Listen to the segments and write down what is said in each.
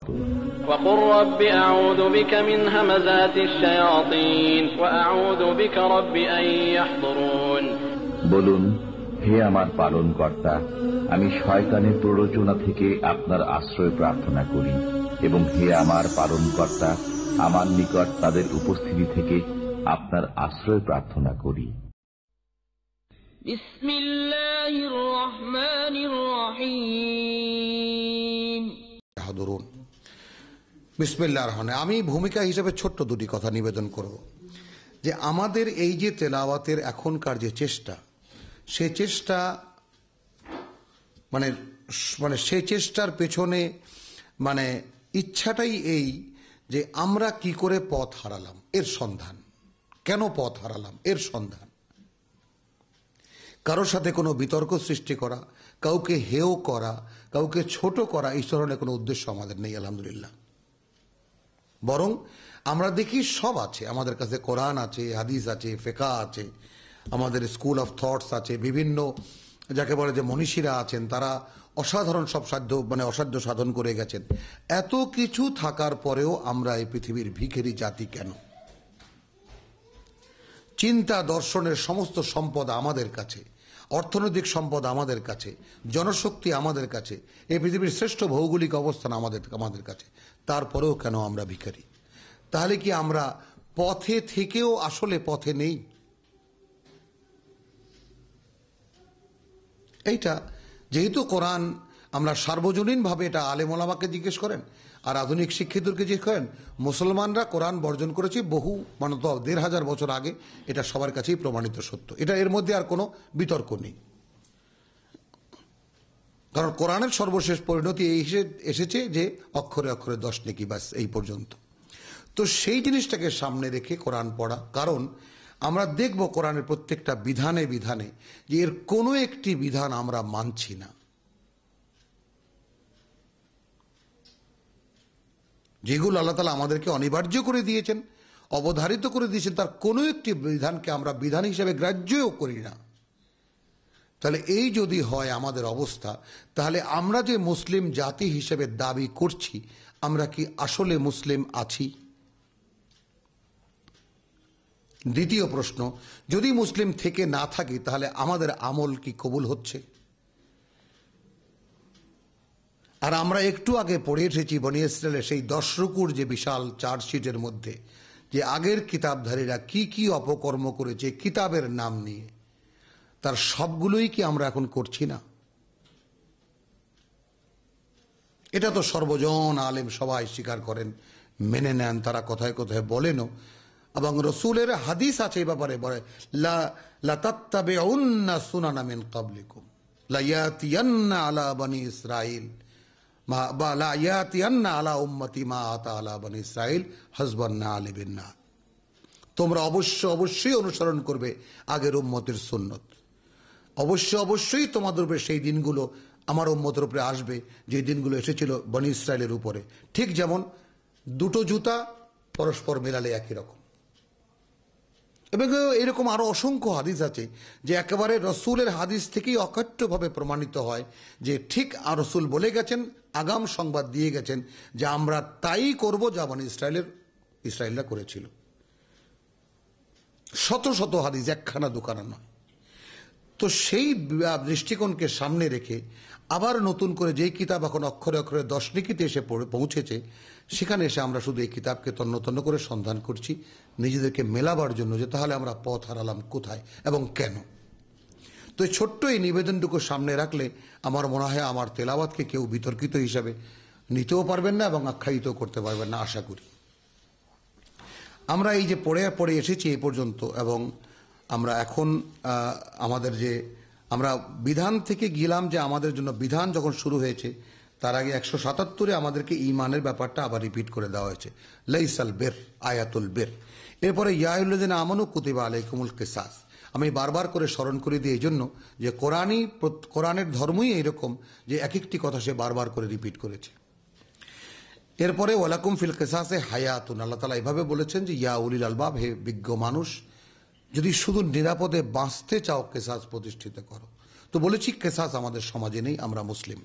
وقل رب أعوذ بك من همزات الشياطين وأعوذ بك رب أن يحضرون। বলুন, হে আমার পালনকর্তা, আমি শয়তানের প্ররোচনা থেকে আপনার আশ্রয় প্রার্থনা করি, এবং হে আমার পালনকর্তা, আমার নিকট তাদের উপস্থিতি থেকে আপনার আশ্রয় প্রার্থনা করি। বিসমিল্লাহির রহমানির রহিম। বিসমিল্লাহির রহমানির রহিম। আমি ভূমিকা হিসেবে ছোট্ট দুটি কথা নিবেদন করব, যে আমাদের এই যে তেলাওয়াতের এখনকার যে চেষ্টা, সে চেষ্টা মানে সেই চেষ্টার পেছনে ইচ্ছাটাই এই যে আমরা কি করে পথ হারালাম এর সন্ধান, কেন পথ হারালাম এর সন্ধান। কারোর সাথে কোনো বিতর্ক সৃষ্টি করা, কাউকে হেয় করা, কাউকে ছোট করা, এই ধরনের কোনো উদ্দেশ্য আমাদের নেই আলহামদুলিল্লাহ। বরং আমরা দেখি সব আছে আমাদের কাছে, কোরআন আছে, হাদিস আছে, ফিকহ আছে, আমাদের স্কুল অফ থটস আছে, বিভিন্ন যাকে বলে যে মনীষীরা আছেন, তারা অসাধারণ সব অসাধ্য সাধন করে গেছেন। এত কিছু থাকার পরেও আমরা এই পৃথিবীর ভিখারি জাতি কেন? চিন্তা দর্শনের সমস্ত সম্পদ আমাদের কাছে, অর্থনৈতিক সম্পদ আমাদের কাছে, জনশক্তি আমাদের কাছে, এই পৃথিবীর শ্রেষ্ঠ ভৌগোলিক অবস্থান আমাদের কাছে, তারপরেও কেন আমরা ভিখারি? তাহলে কি আমরা পথে থেকেও আসলে পথে নেই? এইটা যেহেতু কোরআন, আমরা সার্বজনীনভাবে এটা আলেম ওলামাকে জিজ্ঞেস করেন আর আধুনিক শিক্ষিতদেরকে জিজ্ঞেস করেন, মুসলমানরা কোরআন বর্জন করেছে বহু ১৫০০ বছর আগে, এটা সবার কাছেই প্রমাণিত সত্য, এটা এর মধ্যে আর কোনো বিতর্ক নেই। কারণ কোরআনের সর্বশেষ পরিণতি এই এসেছে যে অক্ষরে অক্ষরে 10 নেকি, ব্যাস এই পর্যন্ত। তো সেই জিনিসটাকে সামনে রেখে কোরআন পড়া, কারণ আমরা দেখব কোরআনের প্রত্যেকটা বিধানে বিধানে যে এর কোনো একটি বিধান আমরা মানছি না। যেগুলো আল্লাহ তাআলা আমাদেরকে অনিবার্য করে দিয়েছেন, অবধারিত করে দিয়েছেন, তার কোনো একটি বিধানকে আমরা বিধান হিসেবে গ্রাহ্যও করি না। তাহলে এই যদি হয় আমাদের অবস্থা, তাহলে আমরা যে মুসলিম জাতি হিসেবে দাবি করছি, আমরা কি আসলে মুসলিম আছি? দ্বিতীয় প্রশ্ন, যদি মুসলিম থেকে না থাকি, তাহলে আমাদের আমল কি কবুল হচ্ছে? আর আমরা একটু আগে পড়ে এসেছি বনী ইসরাইলের সেই 10 রুকুর যে বিশাল চার্জশিটের মধ্যে, যে আগের কিতাবধারীরা কি কি অপকর্ম করেছে কিতাবের নাম নিয়ে, তার সবগুলোই কি আমরা এখন করছি না? এটা তো সর্বজন আলেম সবাই স্বীকার করেন, মেনে নেন, তারা কথায় কথায় বলেনও, এবং রসুলের হাদিস আছে এই ব্যাপারে, বলে লা তাত্তাবিউন্না সুনানা মিন ক্বাবলিকুম লা ইয়াতিয়ান্না আলা বনি ইসরাইল বা লা ইয়াতিয়ান্না আলা উম্মতি মা আতা আলা বনি ইসরাইল হাসবান্না আলী বিন্না। তোমরা অবশ্যই অনুসরণ করবে আগের উম্মতের সুন্নত, অবশ্যই তোমাদের উপরে সেই দিনগুলো আমার উম্মতের উপরে আসবে যে দিনগুলো এসেছিল বনি ইসরাইলের উপরে। ঠিক যেমন দুটো জুতা পরস্পর মেলালে একই রকম। এবং এরকম আরো অসংখ্য হাদিস আছে যে একেবারে রসুলের হাদিস থেকেই অকাট্যভাবে প্রমাণিত হয় যে ঠিক রসুল বলে গেছেন, আগাম সংবাদ দিয়ে গেছেন যে আমরা তাই করব যা বনি ইসরায়েলরা করেছিল। শত শত হাদিস, একখানা দুখানা নয়। তো সেই দৃষ্টিকোণকে সামনে রেখে আবার নতুন করে যেই কিতাব এখন অক্ষরে অক্ষরে 10 নেকিতে এসে পৌঁছেছে, সেখানে এসে আমরা শুধু এই কিতাবকে তন্ন তন্ন করে সন্ধান করছি নিজেদেরকে মেলাবার জন্য, যে তাহলে আমরা পথ হারালাম কোথায় এবং কেন। তো এই ছোট্ট এই নিবেদনটুকু সামনে রাখলে আমার মনে হয় আমার তেলাওয়াতকে কেউ বিতর্কিত হিসাবে নিতেও পারবেন না এবং আখ্যায়িত করতে পারবেন না, আশা করি। আমরা এই যে পড়ে এসেছি এই পর্যন্ত, এবং আমরা এখন আমাদের যে আমরা বিধান থেকে গেলাম, যে আমাদের জন্য বিধান যখন শুরু হয়েছে তার আগে 177-এ আমাদেরকে ঈমানের ব্যাপারটা আবার রিপিট করে দেওয়া হয়েছে, লাইসাল বের আয়াতুল বের। এরপরে ইয়া আইয়ুহাল্লাযীনা আমানু কুতিবা আলাইকুমুল কিসাস। আমি বারবার করে স্মরণ করে দিই এই জন্য যে কোরআনের ধর্মই এইরকম যে এক একটি কথা সে বারবার করে রিপিট করেছে। এরপরে ওয়ালাকুম ফিল কিসাসে হায়াতুন, আল্লাহ তাআলা এভাবে বলেছেন যে ইয়া উলিল আলবাব, হে বিজ্ঞ মানুষ, যদি শুধু নিরাপদে বাঁচতে চাও কিসাস প্রতিষ্ঠিত করো। তো বলেছি কিসাস আমাদের সমাজে নেই, আমরা মুসলিম।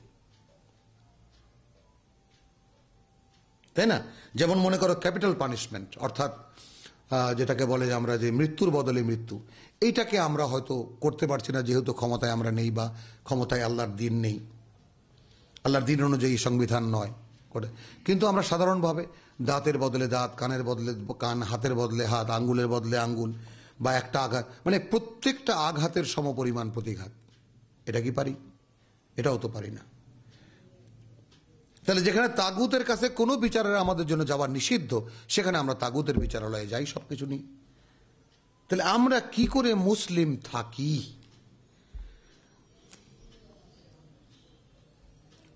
তাই না? যেমন মনে করো ক্যাপিটাল পানিশমেন্ট, অর্থাৎ যেটাকে বলে যে আমরা যে মৃত্যুর বদলে মৃত্যু, এইটাকে আমরা হয়তো করতে পারছি না যেহেতু ক্ষমতায় আমরা নেই বা ক্ষমতায় আল্লাহর দিন নেই, আল্লাহর দিন অনুযায়ী সংবিধান নয় করে। কিন্তু আমরা সাধারণভাবে দাঁতের বদলে দাঁত, কানের বদলে কান, হাতের বদলে হাত, আঙ্গুলের বদলে আঙ্গুল, বা একটা আঘাত, মানে প্রত্যেকটা আঘাতের সমপরিমাণ প্রতিঘাত, এটা কি পারি? এটাও তো পারি না। তাহলে যেখানে তাগুতের কাছে কোনো বিচারের আমাদের জন্য যাওয়া নিষিদ্ধ, সেখানে আমরা তাগুতের বিচারালয়ে যাই সবকিছু নিয়ে। তাহলে আমরা কি করে মুসলিম থাকি?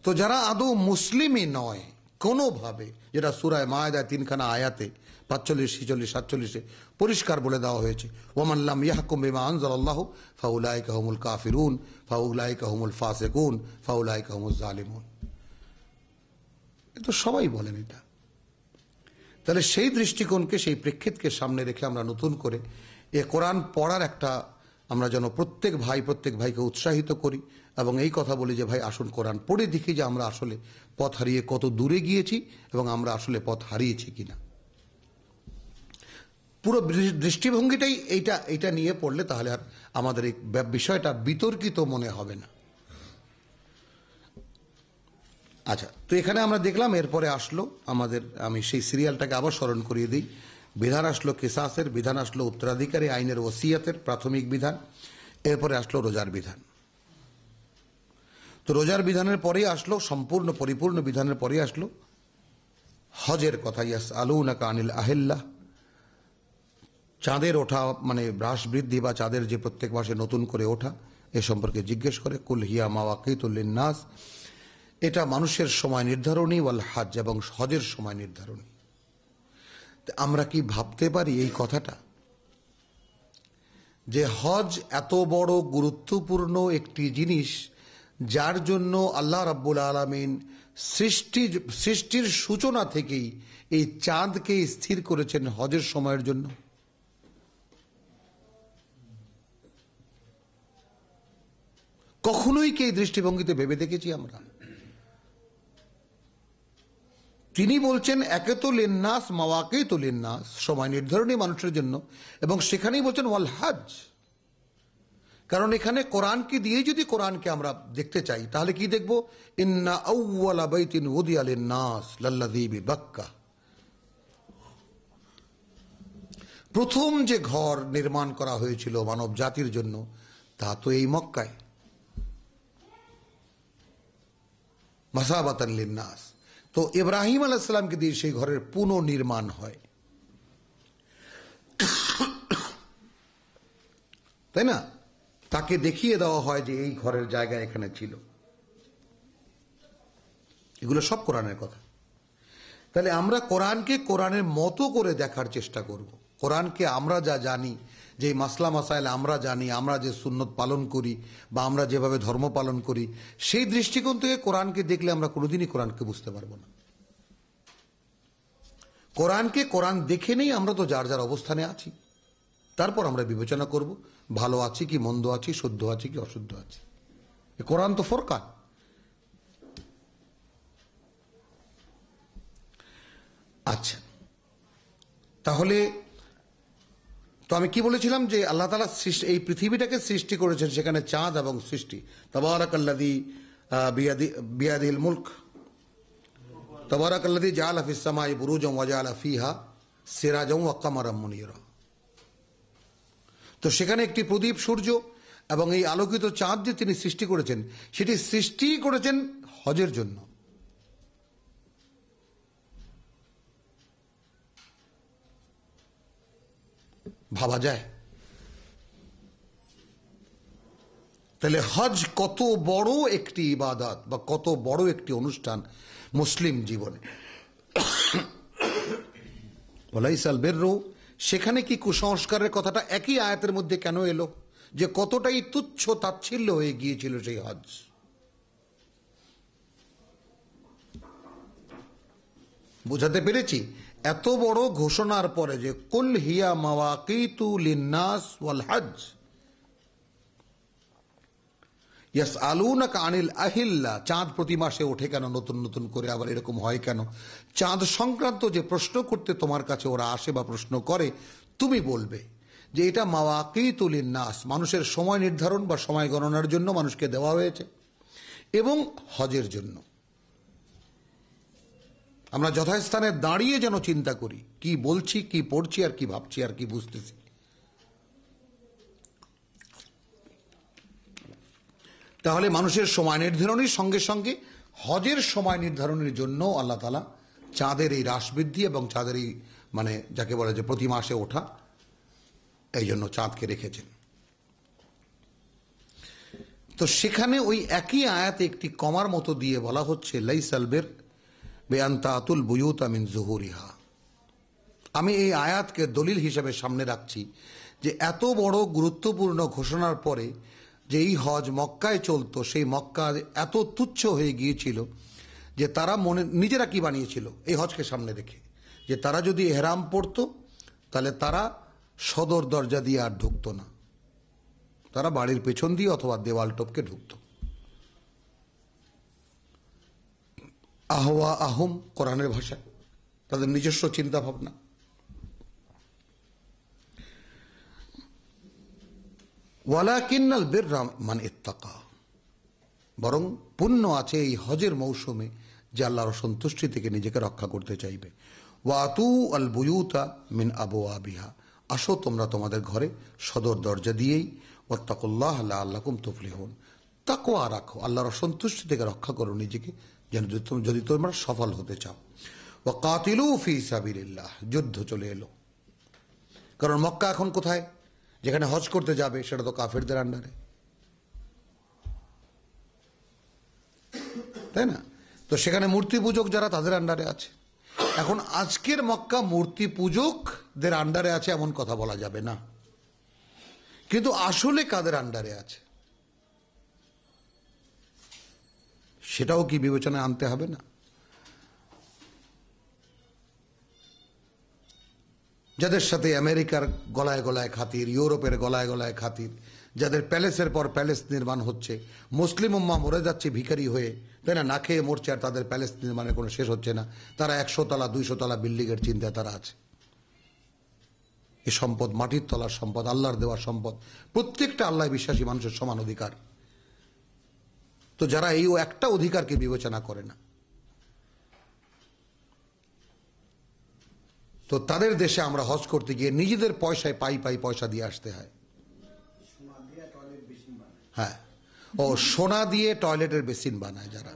তো যারা আদৌ মুসলিমই নয় কোনোভাবে, যেটা সূরা মায়েদায় 3খানা আয়াতে 45, 46, 47 পরিষ্কার বলে দেওয়া হয়েছে, ওমান লাম ইয়াহকুম বিমা আনজালাল্লাহু ফাউলাইকা হুমুল কাফিরুন ফাউলাইকা হুমুল ফাসিকুন ফাউলাইকা হুমুজ জালিমুন। তো সবাই বলেন এটা। তাহলে সেই দৃষ্টিকোণকে, সেই প্রেক্ষিতকে সামনে রেখে আমরা নতুন করে এ কোরআন পড়ার একটা, আমরা যেন প্রত্যেক ভাইকে উৎসাহিত করি এবং এই কথা বলি যে ভাই আসুন কোরআন পড়ে দেখি যে আমরা আসলে পথ হারিয়ে কত দূরে গিয়েছি এবং আমরা আসলে পথ হারিয়েছি কিনা। পুরো দৃষ্টিভঙ্গিটাই এইটা নিয়ে পড়লে তাহলে আর আমাদের এই বিষয়টা বিতর্কিত মনে হবে না। আচ্ছা, তো এখানে আমরা দেখলাম এরপরে আসলো আমাদের, আমি সেই সিরিয়ালটাকে আবার স্মরণ করিয়ে দিই। বিধান আসলো কিসাসের, বিধান আসলো উত্তরাধিকারী আইনের ওসিয়াতের প্রাথমিক বিধান, এরপরে আসলো রোজার বিধান। তো রোজার বিধানের পরেই আসলো সম্পূর্ণ পরিপূর্ণ বিধানের পরেই আসলো হজের কথা। ইয়াসআলুনাকা আনিল আহিল্লাহ, চাঁদের ওঠা মানে হ্রাস বৃদ্ধি বা চাঁদের যে প্রত্যেক মাসে নতুন করে ওঠা, এ সম্পর্কে জিজ্ঞেস করে। কুল হিয়া মাওয়াকিতুল লিন্নাস, এটা মানুষের সময় নির্ধারণী, ওয়াল হজ, এবং হজের সময় নির্ধারণী। আমরা কি ভাবতে পারি এই কথাটা, যে হজ এত বড় গুরুত্বপূর্ণ একটি জিনিস যার জন্য আল্লাহ রাব্বুল আলামিন সৃষ্টির সূচনা থেকেই এই চাঁদকে স্থির করেছেন হজের সময়ের জন্য। কখনোই কি এই দৃষ্টিভঙ্গিতে ভেবে দেখেছি আমরা? তিনি বলছেন একেতো লিন্নাস মাওয়াকিতু লিন্নাস, সময় নির্ধারণী মানুষের জন্য, এবং সেখানেই বলছেন ওয়াল হজ। কারণ এখানে কোরআনকে দিয়ে যদি কোরআনকে আমরা দেখতে চাই তাহলে কি দেখব? ইন্না আউওয়ালা বাইতিন উদিয়া লিন্নাস লাল্লাযী বিবাক্কা, প্রথম যে ঘর নির্মাণ করা হয়েছিল মানব জাতির জন্য তা তো এই মক্কায়, মাসাবাতান লিন্নাস। তো ইব্রাহিম আলাইহিস সালামকে দিয়ে সেই ঘরের পুনর্নির্মাণ হয়, তাই না? তাকে দেখিয়ে দেওয়া হয় যে এই ঘরের জায়গা এখানে ছিল। এগুলো সব কোরআনের কথা। তাহলে আমরা কোরআনকে কোরআনের মতো করে দেখার চেষ্টা করব। কোরআনকে আমরা যা জানি, যে মাসলা মাসাইল আমরা জানি, আমরা যে সুন্নত পালন করি বা আমরা যেভাবে ধর্ম পালন করি, সেই দৃষ্টিকোণ থেকে কোরআনকে দেখলে আমরা কোনোদিনই কোরআনকে বুঝতে পারবো না। কোরআনকে কোরআন দেখে নেই আমরা তো যার যার অবস্থানে আছি, তারপর আমরা বিবেচনা করব ভালো আছি কি মন্দ আছি, শুদ্ধ আছি কি অশুদ্ধ আছি। কোরআন তো ফরকান। আচ্ছা, তাহলে তো আমি কি বলেছিলাম যে আল্লাহ তাআলা এই পৃথিবীটাকে সৃষ্টি করেছেন, সেখানে চাঁদ এবং সৃষ্টি। তাবারাকাল্লাযী বিয়াদিহিল মুলক তাবারাকাল্লাযী জাআলা ফিস সামাই বুরুজান ওয়া জাআলা ফিহা সিরাজান ওয়া কামারাম মুনীরা। তো সেখানে একটি প্রদীপ সূর্য এবং এই আলোকিত চাঁদ যে তিনি সৃষ্টি করেছেন, সেটি সৃষ্টি করেছেন হজের জন্য। ভাবা যায়? তাহলে হজ কত বড় একটি ইবাদত বা কত বড় একটি অনুষ্ঠান মুসলিম জীবনে। ওয়ালাইসাল বিররু, সেখানে কি কুসংস্কারের কথাটা একই আয়াতের মধ্যে কেন এলো? যে কতটাই তুচ্ছ তাচ্ছিল্য হয়ে গিয়েছিল সেই হজ। বুঝাতে পেরেছি? এত বড় ঘোষণার পরে যে কুল হিয়া মাওয়াকিতু লিন্নাস ওয়াল হজ, ইয়াস আলুনাকা আনিল আহিল্লা, চাঁদ প্রতি মাসে ওঠে কেন নতুন নতুন করে, আবার এরকম হয় কেন? চাঁদ সংক্রান্ত যে প্রশ্ন করতে তোমার কাছে ওরা আসে বা প্রশ্ন করে, তুমি বলবে যে এটা মাওয়াকিতুল লিন্নাস, মানুষের সময় নির্ধারণ বা সময় গণনার জন্য মানুষকে দেওয়া হয়েছে, এবং হজের জন্য। আমরা যথাস্থানে দাঁড়িয়ে যেন চিন্তা করি কি বলছি, কি পড়ছি, আর কি ভাবছি, আর কি বুঝতেছি। তাহলে মানুষের সময় নির্ধারণের সঙ্গে সঙ্গে হজের সময় নির্ধারণের জন্য আল্লাহ তাআলা চাঁদের এই হ্রাস বৃদ্ধি এবং চাঁদের এই মানে যাকে বলে যে প্রতি মাসে ওঠা, এই জন্য চাঁদকে রেখেছেন। তো সেখানে ওই একই আয়াতে একটি কমার মতো দিয়ে বলা হচ্ছে লাইসাল বির বিআন তাতুল বুয়ুতা মিন যুহুরিহা। আমি এই আয়াতকে দলিল হিসেবে সামনে রাখছি যে এত বড় গুরুত্বপূর্ণ ঘোষণার পরে যে এই হজ মক্কায় চলতো, সেই মক্কা এত তুচ্ছ হয়ে গিয়েছিল যে তারা নিজেরা কি বানিয়েছিল এই হজকে সামনে রেখে, যে তারা যদি এহরাম পড়তো তাহলে তারা সদর দরজা দিয়ে আর ঢুকতো না, তারা বাড়ির পেছন দিয়ে অথবা দেওয়াল টপকে ঢুকতো। আহওয়া আহম কোরআনের ভাষা, তাদের নিজস্ব চিন্তা ভাবনা। ওয়ালাকিন্নাল বিররা মান ইত্তাকা, বরং পুণ্য আছে এই হজের মৌসুমে যে আল্লাহর সন্তুষ্টি থেকে নিজেকে রক্ষা করতে চাইবে। ওয়াতু আল বুয়ুতা মিন আবওয়াবিহা, আসো তোমরা তোমাদের ঘরে সদর দরজা দিয়েই, ওয়াত্তাকুল্লাহ লাআল্লাকুম তুফলিহুন, তাকওয়া রাখো, আল্লাহর সন্তুষ্টি থেকে রক্ষা করো নিজেকে, যেন যদি তোমরা সফল হতে চাও। ওয়া কাতিলু ফি সাবিলিল্লাহ, যুদ্ধ চলে এলো। কারণ মক্কা এখন কোথায়? যেখানে হজ করতে যাবে সেটা তো কাফেরদের আন্ডারে, তাই না? তো সেখানে মূর্তি পূজক যারা, তাদের আন্ডারে আছে। এখন আজকের মক্কা মূর্তি পূজকদের আন্ডারে আছে এমন কথা বলা যাবে না, কিন্তু আসলে কাদের আন্ডারে আছে সেটাও কি বিবেচনায় আনতে হবে না? যাদের সাথে আমেরিকার গলায় গলায় খাতির, ইউরোপের গলায় গলায় খাতির, যাদের প্যালেসের পর প্যালেস নির্মাণ হচ্ছে, মুসলিম উম্মাহ মরে যাচ্ছে ভিখারি হয়ে, তাই না, না খেয়ে মরছে, আর তাদের প্যালেস নির্মাণের কোনো শেষ হচ্ছে না। তারা 100 তলা 200 তলা বিল্ডিংয়ের চিন্তায় তারা আছে। এই সম্পদ মাটির তলার সম্পদ, আল্লাহর দেওয়া সম্পদ, প্রত্যেকটা আল্লাহ বিশ্বাসী মানুষের সমান অধিকার। তো যারা এই একটা অধিকারকে বিবেচনা করে না, তো তাদের দেশে আমরা হজ করতে গিয়ে নিজেদের পয়সায় পাই পয়সা দিয়ে আসতে হয়। হ্যাঁ, ও সোনা দিয়ে টয়লেটের বেসিন বানায় যারা,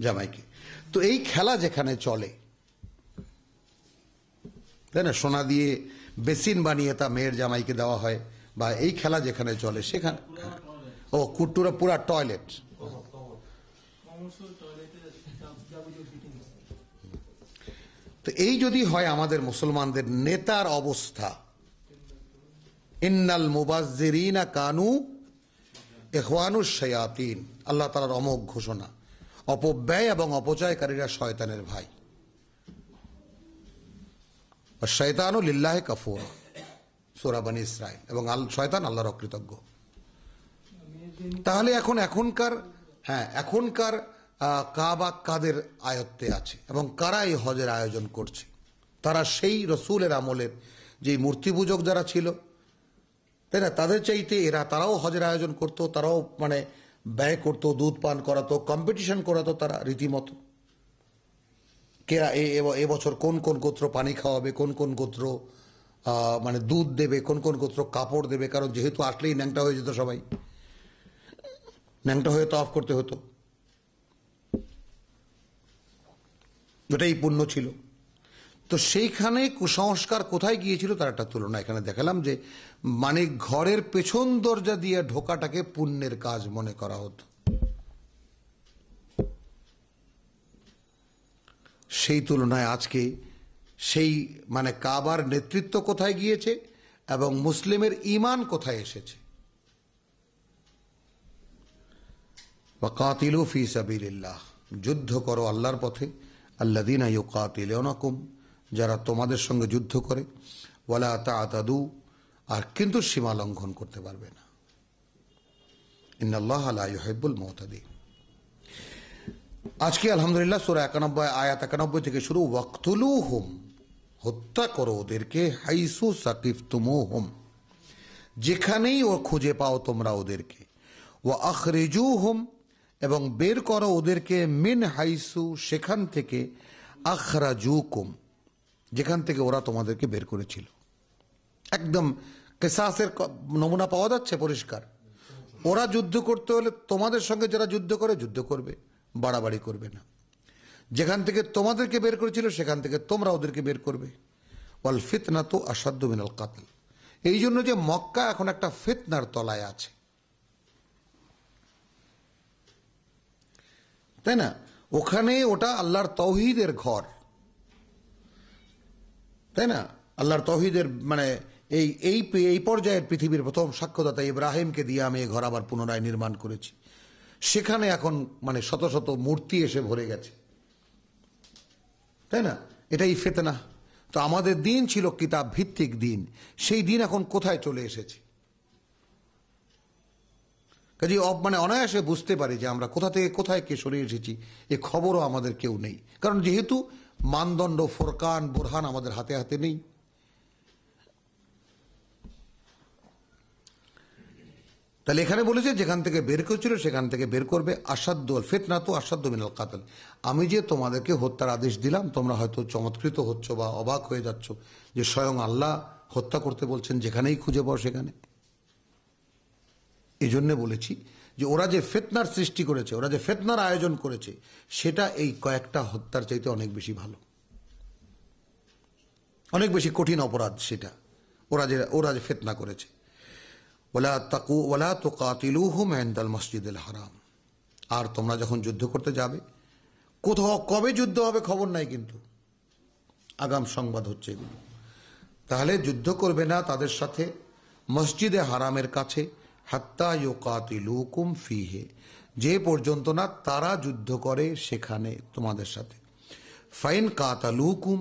জামাইকে। তো এই খেলা যেখানে চলে, তাই না, সোনা দিয়ে বেসিন বানিয়ে তা মেয়ের জামাইকে দেওয়া হয়, বা এই খেলা যেখানে চলে সেখানে, ও কুট্টুরা পুরা টয়লেট। তো এই যদি হয় আমাদের মুসলমানদের নেতার অবস্থা, ইন্নাল মুবাজ্জিরিনা কানু ইখওয়ানুশ শায়াতিন, আল্লাহ তাআলার অমোঘ ঘোষণা, অপব্যয় এবং অপচয়কারীরা শয়তানের ভাই। শয়তানু লিল্লাহি কাফুর, সূরা বনী ইসরাঈল। এবং শয়তান আল্লাহর অকৃতজ্ঞ। তাহলে এখনকার কাবা কাদের আয়ত্তে আছে এবং কারা এই হজের আয়োজন করছে? তারা সেই রসুলের আমলের যে মূর্তি পূজক যারা ছিল, তাই না, তাদের চাইতে তারাও হজের আয়োজন করত, তারাও মানে ব্যয় করত, দুধ পান করাতো, কম্পিটিশন করাতো তারা রীতিমতো। কে এবছর কোন কোন গোত্র পানি খাওয়াবে, কোন কোন গোত্র মানে দুধ দেবে, কোন কোন গোত্র কাপড় দেবে। কারণ যেহেতু আসলেই ন্যাংটা হয়ে যেত, সবাই ন্যাংটা হয়ে তওয়াফ করতে হতো, ওটাই পুণ্য ছিল। তো সেইখানে কুসংস্কার কোথায় গিয়েছিল তার একটা তুলনা এখানে দেখালাম, যে মানে ঘরের পেছন দরজা দিয়ে ঢোকাটাকে পুণ্যের কাজ মনে করা হতো। সেই তুলনায় আজকে সেই মানে কাবার নেতৃত্ব কোথায় গিয়েছে এবং মুসলিমের ঈমান কোথায় এসেছে। ওয়াকাতিলু ফি সাবিলিল্লাহ, যুদ্ধ করো আল্লাহর পথে। আল্লাযীনা ইউকাতিলুনাকুম, যারা তোমাদের সঙ্গে যুদ্ধ করে। ওয়ালা তা'তাদু, আর কিন্তু সীমা লঙ্ঘন করতে পারবে না। ইন্নাল্লাহা লা ইউহিব্বুল মুতাদিন। আজকে আলহামদুলিল্লাহ সূরা 91 আয়াত 91 থেকে শুরু। ওয়াকতুলুহুম, হত্যা করো ওদেরকে, হাইসু সাকিফতুমুহুম, যেখানেই ও খুঁজে পাও তোমরা ওদেরকে, ওয়া আখরিজুহুম, এবং বের করো ওদেরকে, মিন হাইসু, সেখান থেকে, আখরাজুকুম, যেখান থেকে ওরা তোমাদেরকে বের করেছিল। একদম কিসাসের নমুনা পাওয়া যাচ্ছে পরিষ্কার। ওরা যুদ্ধ করতে হলে তোমাদের সঙ্গে যারা যুদ্ধ করে যুদ্ধ করবে, বাড়াবাড়ি করবে না। যেখান থেকে তোমাদেরকে বের করেছিল সেখান থেকে তোমরা ওদেরকে বের করবে। ওয়াল ফিতনাতু আশাদ্দু মিনাল কাতল। এই জন্য যে মক্কা এখন একটা ফিতনার তলায় আছে, তাই না? ওখানে ওটা আল্লাহর তাওহীদের ঘর, তাই না? আল্লাহর তাওহীদের মানে এই এই এই পর্যায়ের পৃথিবীর প্রথম সাক্ষ্যদাতা ইব্রাহিমকে দিয়ে আমি এই ঘর আবার পুনরায় নির্মাণ করেছি। সেখানে এখন মানে শত শত মূর্তি এসে ভরে গেছে, তাই না? এটাই ফিতনা। তো আমাদের দিন ছিল কিতাব ভিত্তিক দিন, সেই দিন এখন কোথায় চলে এসেছে? কাজে মানে অনায়াসে বুঝতে পারি যে আমরা কোথা থেকে কোথায় কে সরে এসেছি, এ খবরও আমাদের কেউ নেই। কারণ যেহেতু মানদণ্ড, ফোরকান, বোরহান আমাদের হাতে হাতে নেই। তাহলে এখানে বলেছে যেখান থেকে বের করেছিল সেখান থেকে বের করবে। আসাদ্দুল ফিতনাতু আসাদ্দু মিনাল কাতল। আমি যে তোমাদেরকে হত্যার আদেশ দিলাম, তোমরা হয়তো চমৎকৃত হচ্ছ বা অবাক হয়ে যাচ্ছ যে স্বয়ং আল্লাহ হত্যা করতে বলছেন, যেখানেই খুঁজে পাও সেখানে। এই জন্য বলেছি যে ওরা যে ফিতনার সৃষ্টি করেছে, ওরা যে ফিতনার আয়োজন করেছে, সেটা এই কয়েকটা হত্যার চাইতে অনেক বেশি ভালো, অনেক বেশি কঠিন অপরাধ সেটা। ওরা যে ফিতনা করেছে। ওয়ালা তুকাতিলুহুম ইনদাল মসজিদিল হারাম। আর তোমরা যখন যুদ্ধ করতে যাবে, কোথাও কবে যুদ্ধ হবে খবর নাই, কিন্তু আগাম সংবাদ হচ্ছে এগুলো। তাহলে যুদ্ধ করবে না তাদের সাথে মসজিদে হারামের কাছে, হাত্তা ইউকাতিলুকুম ফিহে, যে পর্যন্ত না তারা যুদ্ধ করে সেখানে তোমাদের সাথে। ফাইন কাতালুকুম,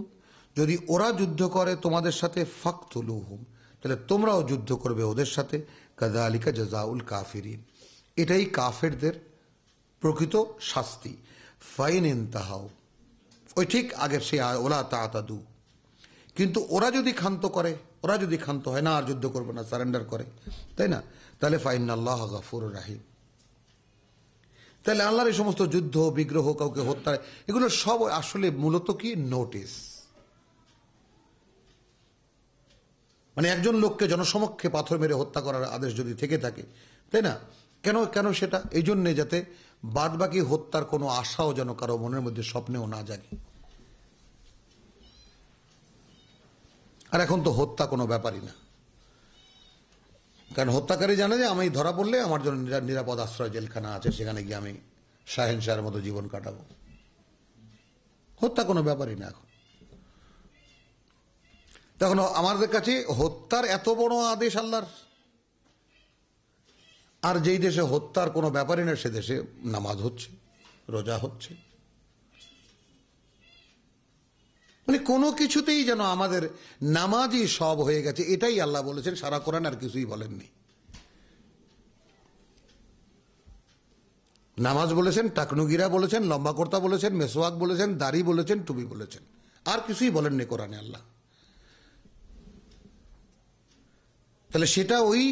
যদি ওরা যুদ্ধ করে তোমাদের সাথে, ফাকতুলুহুম, তাহলে তোমরাও যুদ্ধ করবে ওদের সাথে। কাযালিকা জাযাউল কাফিরিন, এটাই কাফেরদের প্রকৃত শাস্তি। ফাইন ইনতাহাউ, ওই ঠিক আগের সেই ওলা তাতাদু। কিন্তু ওরা যদি ক্ষান্ত করে, ওরা যদি ক্ষান্ত হয় না, আর যুদ্ধ করবে না, সারেন্ডার করে, তাই না? তাহলে ফাইনাল্লাহ গাফুরুর রাহিম। তাহলে আল্লাহর এই সমস্ত যুদ্ধ, বিগ্রহ, কাউকে হত্যা, এগুলো সব আসলে মূলত কি নোটিস। মানে একজন লোককে জনসমক্ষে পাথর মেরে হত্যা করার আদেশ যদি থেকে থাকে, তাই না? কেন সেটা? এই জন্যে যাতে বাদ বাকি হত্যার কোনো আশাও যেন কারো মনের মধ্যে স্বপ্নেও না জাগে। আর এখন তো হত্যা কোনো ব্যাপারই না, কারণ হত্যাকারী জানে যে আমি ধরা পড়লে আমার জন্য নিরাপদ আশ্রয় জেলখানা আছে, সেখানে গিয়ে আমি শাহেনশাহের মতো জীবন কাটাবো। হত্যা কোনো ব্যাপারই না এখন। তখন আমাদের কাছে হত্যার এত বড় আদেশ আল্লাহর, আর যেই দেশে হত্যার কোনো ব্যাপারই না সে দেশে নামাজ হচ্ছে, রোজা হচ্ছে। মানে কোনো কিছুতেই যেন আমাদের নামাজই সব হয়ে গেছে, এটাই আল্লাহ বলেছেন, সারা কোরআন আর কিছুই বলেননি। নামাজ বলেছেন, টাকনুগিরা বলেছেন, লম্বা কর্তা বলেছেন, মেসওয়াক বলেছেন, দাড়ি বলেছেন, টুপি বলেছেন, আর কিছুই বলেননি কোরআনে আল্লাহ। তাহলে সেটা ওই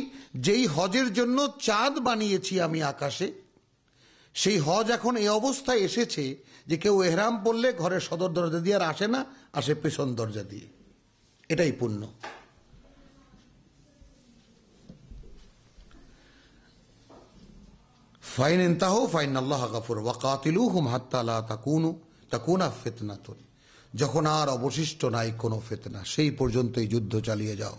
যেই হজের জন্য চাঁদ বানিয়েছি আমি আকাশে, সেই হজ এখন এই অবস্থায় এসেছে যে কেউ এহরাম পড়লে ঘরের সদর দরজা দিয়ে আর আসে না, আসে পেছন দরজা দিয়ে। এটাই পুণ্য। ফাইন ইনতাহু ফাইনাল্লাহা গাফুর ওয়া কাতিলুহুম হাত্তা লা তাকুনা ফিতনাতুন, যখন আর অবশিষ্ট নাই কোনো ফিতনা, সেই পর্যন্তই যুদ্ধ চালিয়ে যাও।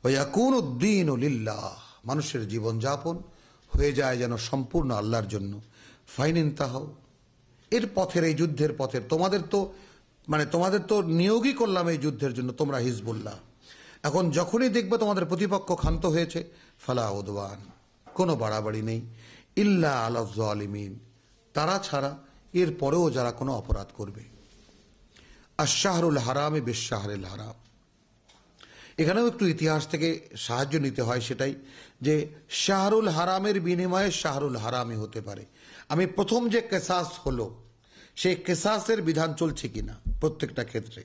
ওয়া ইয়াকুনুদ-দীনু লিল্লাহ, মানুষের জীবনযাপন হয়ে যায় যেন সম্পূর্ণ আল্লাহর জন্য। ফাইন ইনতাহু, এর পথের, এই যুদ্ধের পথের, তোমাদের তো নিয়োগই করলাম এই যুদ্ধের জন্য, তোমরা হিজবুল্লাহ। এখন যখনই দেখবে তোমাদের প্রতিপক্ষ ক্ষান্ত হয়েছে, ফালা উদওয়ান, কোনো বাড়াবাড়ি নেই, ইল্লা আলাজ জালিমিন, তারা ছাড়া এর পরেও যারা কোনো অপরাধ করবে। আশ-শাহরুল হারামে বিশ-শাহরিল হারাম, এখানেও একটু ইতিহাস থেকে সাহায্য নিতে হয়, সেটাই যে শাহরুল হারামের বিনিময়ে শাহরুল হারামই হতে পারে। আমি প্রথম যে কেসাস হলো সেই কেসাসের বিধান চলছে কিনা প্রত্যেকটা ক্ষেত্রে।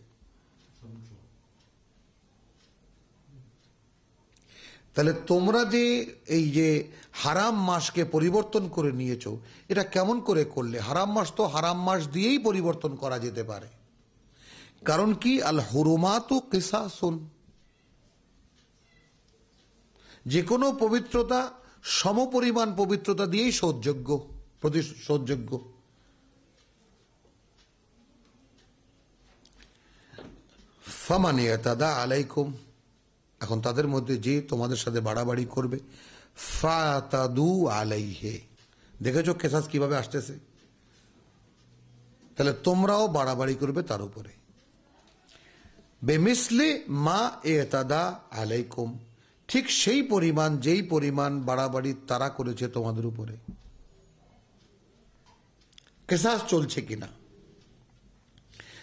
তাহলে তোমরা যে এই যে হারাম মাসকে পরিবর্তন করে নিয়েছো, এটা কেমন করে করলে? হারাম মাস তো হারাম মাস দিয়েই পরিবর্তন করা যেতে পারে। কারণ কি, আল হুরুমাতু কিসাসুন, যে কোনো পবিত্রতা সমপরিমাণ পবিত্রতা দিয়েই শোধযোগ্য। ফামান ইয়াতাদা আলাইকুম, এখন তাদের মধ্যে যে তোমাদের সাথে বাড়াবাড়ি করবে, ফাতাদু আলাইহে। দেখেছো কেসাস কিভাবে আসতেছে? তাহলে তোমরাও বাড়াবাড়ি করবে তার উপরে। বেমিসলি মা ইয়াতাদা আলাইকুম, ঠিক সেই পরিমাণ যেই পরিমাণ বাড়াবাড়ি তারা করেছে তোমাদের উপরে। কেসাস চলছে কিনা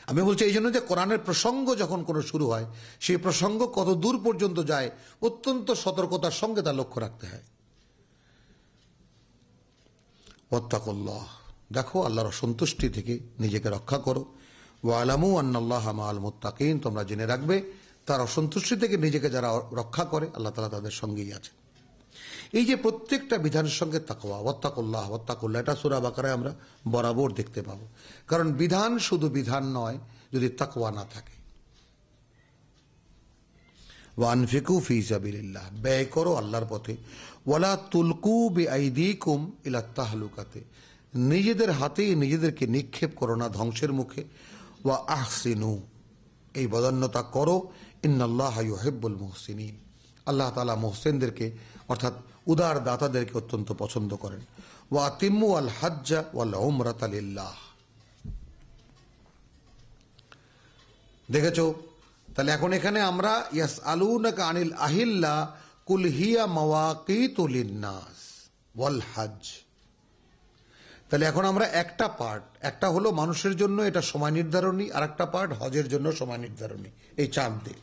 আমি বলছি এই জন্য যে কোরআনের প্রসঙ্গ যখন কোনো শুরু হয়, সেই প্রসঙ্গ কত দূর পর্যন্ত যায় অত্যন্ত সতর্কতার সঙ্গে তা লক্ষ্য রাখতে হয়। ওয়াত্তাকুল্লাহ, দেখো আল্লাহর অসন্তুষ্টি থেকে নিজেকে রক্ষা করো। ওয়ালামু আন্নাল্লাহা মাআল মুত্তাকিন, তোমরা জেনে রাখবে তার অসন্তুষ্টি থেকে নিজেকে যারা রক্ষা করে আল্লাহ তাআলা তাদের সঙ্গেই আছে। এই যে প্রত্যেকটা বিধানের সঙ্গে তাকওয়া, ওয়াত্তাকুল্লাহ ওয়াত্তাকুল্লাহ, এটা সূরা বাকারায় আমরা বরাবর দেখতে পাবো। কারণ বিধান শুধু বিধান নয় যদি তাকওয়া না থাকে। ওয়ানফিকু ফি সাবিলিল্লাহ, ব্যয় করো আল্লাহর পথে। ওয়ালা তুলকু বিআইদিকুম ইলা তাহলুকাতে, নিজেদের হাতেই নিজেদেরকে নিক্ষেপ করো না ধ্বংসের মুখে। ওয়া আহসিনু, এই বদান্যতা করো। ইন্নাল্লাহা ইউহিব্বুল মুহসিনিন, আল্লাহ তাআলা মুহসিনদেরকে অর্থাৎ উদার দাতাদেরকে অত্যন্ত পছন্দ করেন। ওয়া আতিম্মু আল হাজ্জা ওয়াল উমরাতা লিল্লাহ। দেখেছো? তাহলে এখন এখানে আমরা ইয়াসআলুনাকা আনিল আহিল্লা কুল হিয়া মাওয়াকিতু লিন্নাস ওয়াল হজ। তাহলে এখন আমরা একটা হলো মানুষের জন্য এটা সময় নির্ধারণী, আর একটা পার্ট হজের জন্য সময় নির্ধারণী, এই চাঁদ দিয়ে।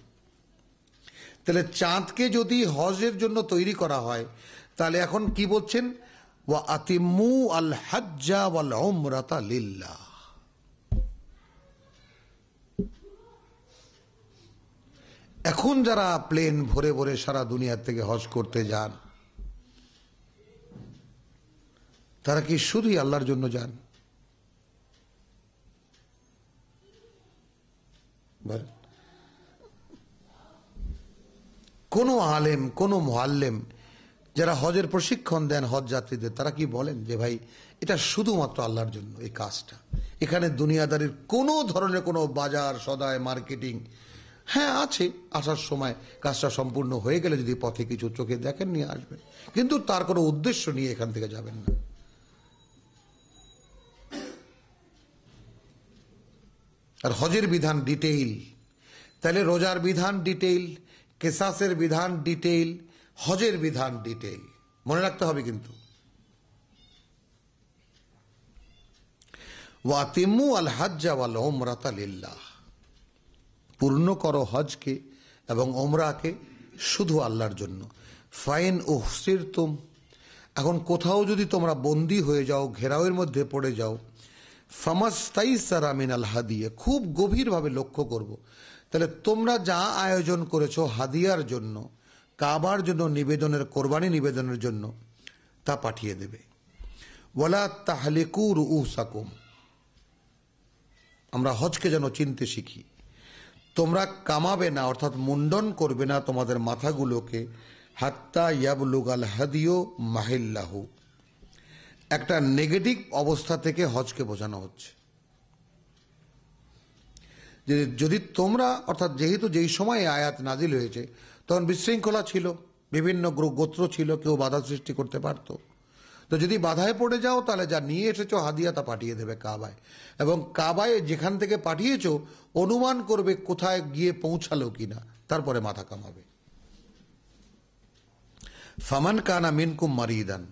তাহলে চাঁদকে যদি হজের জন্য তৈরি করা হয়, তাহলে এখন কি বলছেন? ওয়া আতিম্মু আল হাজ্জা ওয়াল উমরাতা লিল্লাহ। এখন যারা প্লেন ভরে ভরে সারা দুনিয়ার থেকে হজ করতে যান, তারা কি শুধুই আল্লাহর জন্য যান? কোন আলেম, কোন মুআল্লিম যারা হজের প্রশিক্ষণ দেন হজ যাত্রীদের, তারা কি বলেন যে ভাই এটা শুধুমাত্র আল্লাহর জন্য এই কাজটা, এখানে দুনিয়াদারির কোনো ধরনের কোনো বাজার সদায় মার্কেটিং? হ্যাঁ আছে, আসার সময় কাজটা সম্পূর্ণ হয়ে গেলে যদি পথে কিছু চোখে দেখেন নিয়ে আসবেন, কিন্তু তার কোনো উদ্দেশ্য নিয়ে এখান থেকে যাবেন না। আর হজের বিধান ডিটেইল, তাহলে রোজার বিধান ডিটেইল, কেসাসের বিধান ডিটেইল, হজের বিধান ডিটেইল, মনে রাখতে হবে কিন্তু। ওয়াতিম্মু আল হাজ্জা ওয়াল উমরাতা লিল্লাহ, পূর্ণ করো হজকে এবং ওমরাকে শুধু আল্লাহর জন্য। ফাইন উহসিরতুম, এখন কোথাও যদি তোমরা বন্দী হয়ে যাও, ঘেরাওয়ের মধ্যে পড়ে যাও, ফামাস্তাইসারা মিনাল হাদিয়া, খুব গভীরভাবে লক্ষ্য করব। তাহলে তোমরা যা আয়োজন করেছো হাদিয়ার জন্য, কাবার জন্য নিবেদনের, কোরবানি নিবেদনের জন্য, তা পাঠিয়ে দেবে। ওয়ালা তাহলিকু রুউসাকুম, আমরা হজকে যেন চিনতে শিখি। তোমরা কামাবে না, অর্থাৎ মুন্ডন করবে না তোমাদের মাথাগুলোকে, হাত্তা ইয়াবলুগাল হাদিয়ু মাহিল্লাহু। একটা নেগেটিভ অবস্থা থেকে হজকে বোঝানো হচ্ছে যে যদি তোমরা, অর্থাৎ যেহেতু যেই সময় আয়াত নাজিল হয়েছে তখন বিশৃঙ্খলা ছিল, বিভিন্ন গোত্র ছিল, কেউ বাধা সৃষ্টি করতে পারত। তো যদি বাধায় পড়ে যাও তাহলে যা নিয়ে এসেছো হাদিয়া তা পাঠিয়ে দেবে কাবায়, এবং কাবায় যেখান থেকে পাঠিয়েছো অনুমান করবে কোথায় গিয়ে পৌঁছালো কিনা, তারপরে মাথা কামাবে। ফামান কানা মিনকুম মারিদান,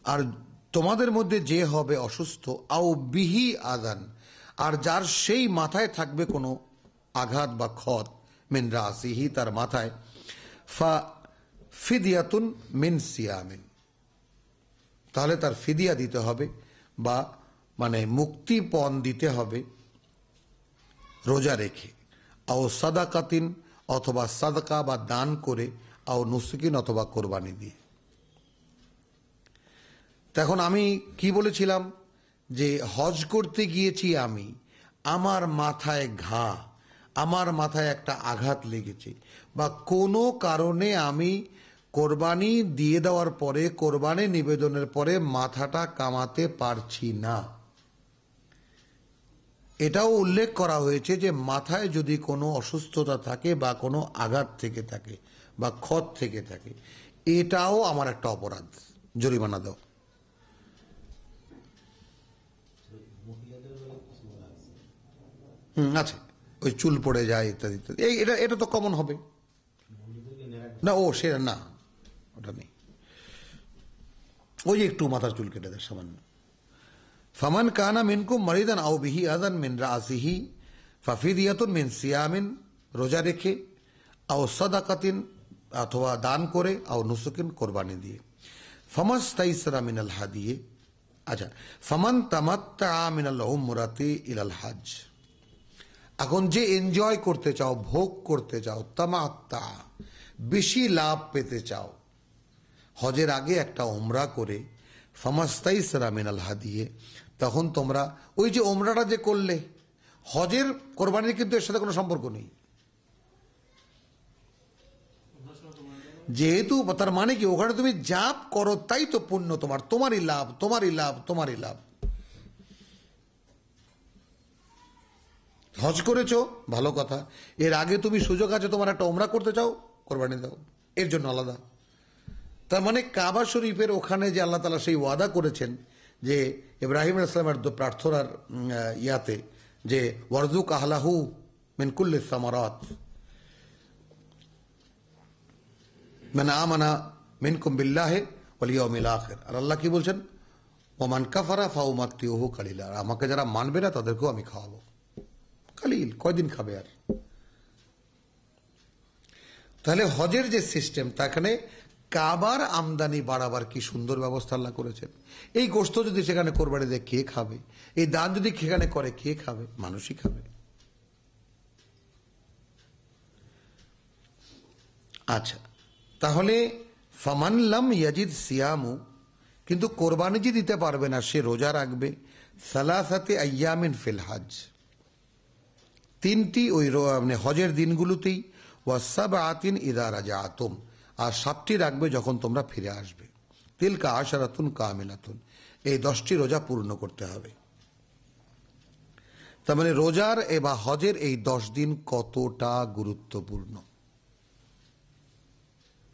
আর তোমাদের মধ্যে যে হবে অসুস্থ, আও বিহি আদান, আর যার সেই মাথায় থাকবে কোনো আঘাত বা ক্ষত, মিন রাসিহি, তার মাথায়, ফা ফিদিয়াতুন মিন সিয়ামিন, তাহলে তার ফিদিয়া দিতে হবে বা মানে মুক্তিপণ দিতে হবে রোজা রেখে, আও সাদাকাতিন, অথবা সাদকা বা দান করে, আও নুসুকিন, অথবা কোরবানি দিয়ে। তখন আমি কি বলেছিলাম যে হজ করতে গিয়েছি আমি, আমার মাথায় ঘা, আমার মাথায় একটা আঘাত লেগেছে, বা কোনো কারণে আমি কোরবানি দিয়ে দেওয়ার পরে, কোরবানি নিবেদনের পরে মাথাটা কামাতে পারছি না। এটাও উল্লেখ করা হয়েছে যে মাথায় যদি কোনো অসুস্থতা থাকে বা কোনো আঘাত থেকে থাকে বা ক্ষত থেকে থাকে, এটাও আমার একটা অপরাধ, জরিমানা দাও। আছে, ওই চুল পড়ে যায় ইত্যাদি ইত্যাদি, এটা তো কমন হবে না। ও সে না, ওটা নেই, ওই একটু মাথার চুল কেটে দেয় সামান্য। ফামান কানা মিনকুম মারিদান আও বিহি আযান মিন রাসিহি ফাফিদিয়াতুন মিন সিয়ামিন, রোজা রেখে, আও সাদাকাতিন, অথবা দান করে, আও নুসুকিন, কোরবানি দিয়ে। ফামাস্তাইসরা মিনাল হাদিয়ে, আচ্ছা, ফামান তামাত্তা মিনাল উমরাতি ইলাল হজ, এখন যে এনজয় করতে চাও, ভোগ করতে চাও, তামাত্তা, বেশি লাভ পেতে চাও, হজের আগে একটা উমরা করে, ফামাস্তাইসরা মিনাল হাদিয়ে, তখন তোমরা ওই যে উমরাটা যে করলে, হজের কোরবানির কিন্তু এর সাথে কোনো সম্পর্ক নেই, যেহেতু তার মানে কি ওখানে তুমি জাপ করো তাই তো পুণ্য তোমার, তোমারই লাভ, তোমারই লাভ, তোমারই লাভ। হজ করেছো, ভালো কথা, এর আগে তুমি সুযোগ আছে তোমার একটা উমরা করতে চাও, কোরবানি দাও, এর জন্য আলাদা। তার মানে কাবা শরীফের ওখানে যে আল্লাহ তাআলা সেই ওয়াদা করেছেন যে ইব্রাহিম আলাইহিস সালামের প্রার্থনার ইয়াতে, যে ওয়ারযুক আহলাহু মিন কুল্লি সামারাত মান আমানা মিনকুম বিল্লাহি ওয়াল ইয়াউমিল আখির, আর আল্লাহ কি বলছেন, ওমান কাফারা ফাউমাত্তিউহু কালিলা, আমাকে যারা মানবে না তাদেরকেও আমি খাওয়াবো। কালিল, কয়দিন খাবে আর? তাহলে হজের যে সিস্টেম, তাখানে কাবার আমদানি বাড়াবার কি সুন্দর ব্যবস্থা আল্লাহ করেছেন। এই গোশত যদি সেখানে কোরবানি দেয়, কে খাবে? এই দান যদি সেখানে করে, কে খাবে? মানুষই খাবে। আচ্ছা, তাহলে ফামান লাম ইয়াজিদ সিয়ামু, কিন্তু কোরবানি যে দিতে পারবে না, সে রোজা রাখবে সালাসাতে আইয়ামিন ফিল হজ, তিনটি ওই মানে হজের দিনগুলোতেই, ওয়াসাবআতিন ইযা রাজাতুম, আর 7টি রাখবে যখন তোমরা ফিরে আসবে। তিলকা আশারাতুন কামিলাতুন, এই 10টি রোজা পূর্ণ করতে হবে। তার মানে রোজার বা হজের এই 10 দিন কতটা গুরুত্বপূর্ণ,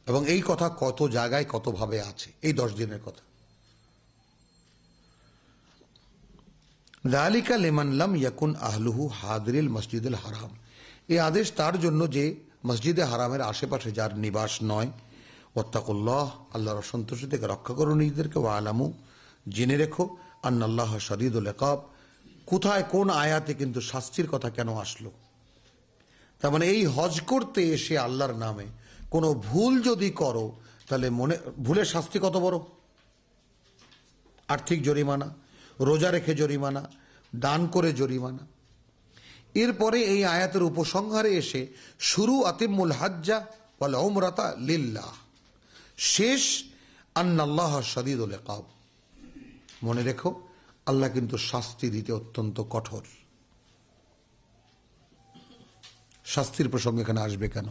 এবং এই কথা কত জায়গায় কতভাবে আছে, এই 10 দিনের কথা। যালিকা লিমান লাম ইয়াকুন আহলুহু হাদিরিল মসজিদুল হারাম, এই আদেশ তার জন্য যে মসজিদে হারামের আশেপাশে যার নিবাস নয়। ওয়াত্তাকুল্লাহ, আল্লাহর অসন্তুষ্টি থেকে রক্ষা করো নিজেদেরকে। ওয়ালামু, জেনে রেখো, আন্নাল্লাহ শাদীদুল ইকাব, কোথায় কোন আয়াতে কিন্তু শাস্তির কথা কেন আসলো। তার মানে এই হজ করতে এসে আল্লাহর নামে কোনো ভুল যদি করো, তাহলে মনে ভুলের শাস্তি কত বড়, আর্থিক জরিমানা, রোজা রেখে জরিমানা, দান করে জরিমানা। এরপরে এই আয়াতের উপসংহারে এসে শুরু আতিমুল হাজ্জা ওয়াল উমরাতা লিল্লাহ, শেষ আন্নাল্লাহ শাদীদুল ইকাব। মনে রেখো, আল্লাহ কিন্তু শাস্তি দিতে অত্যন্ত কঠোর। শাস্তির প্রসঙ্গ এখানে আসবে কেন?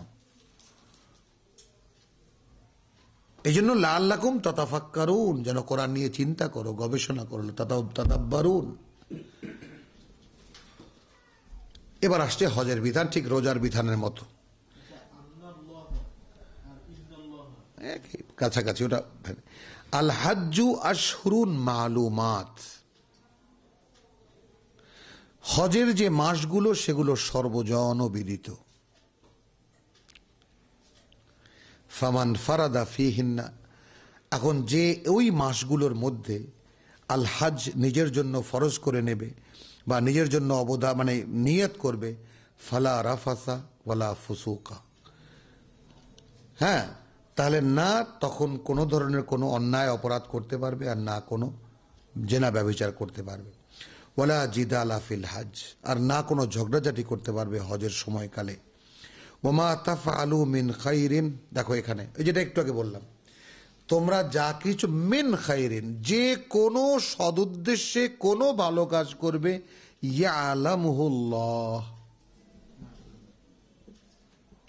এই জন্য লাআল্লাকুম তাতাফাক্কারুন, যেন কোরআন নিয়ে চিন্তা করো, গবেষণা করো, তাদাব্বারুন। এবার আসছে হজের বিধান, ঠিক রোজার বিধানের মতো, কাছাকাছি ওটা। আল হাজ্জু আশহুরুন মালুমাত, হজের যে মাসগুলো সেগুলো সর্বজনবিদিত। ফামান ফারাদা ফিহিন্না, এখন যে ওই মাসগুলোর মধ্যে আল হজ নিজের জন্য ফরজ করে নেবে বা নিজের জন্য মানে নিয়ত করবে, ফালা রাফাসা ওয়ালা ফুসুকা। হ্যাঁ, তাহলে না তখন কোনো ধরনের কোনো অন্যায় অপরাধ করতে পারবে, আর না কোনো জেনা ব্যভিচার করতে পারবে। ওয়ালা জিদালা ফিল হজ, আর না কোনো ঝগড়াঝাটি করতে পারবে হজের সময়কালে। ওমা তাফআলু মিন খাইরিন, দেখো এখানে এই যেটা একটু আগে বললাম, তোমরা যা কিছু মিন খাইরিন, যে কোনো সদুদ্দেশ্যে কোনো ভালো কাজ করবে, ইয়ালামুহুল্লাহ,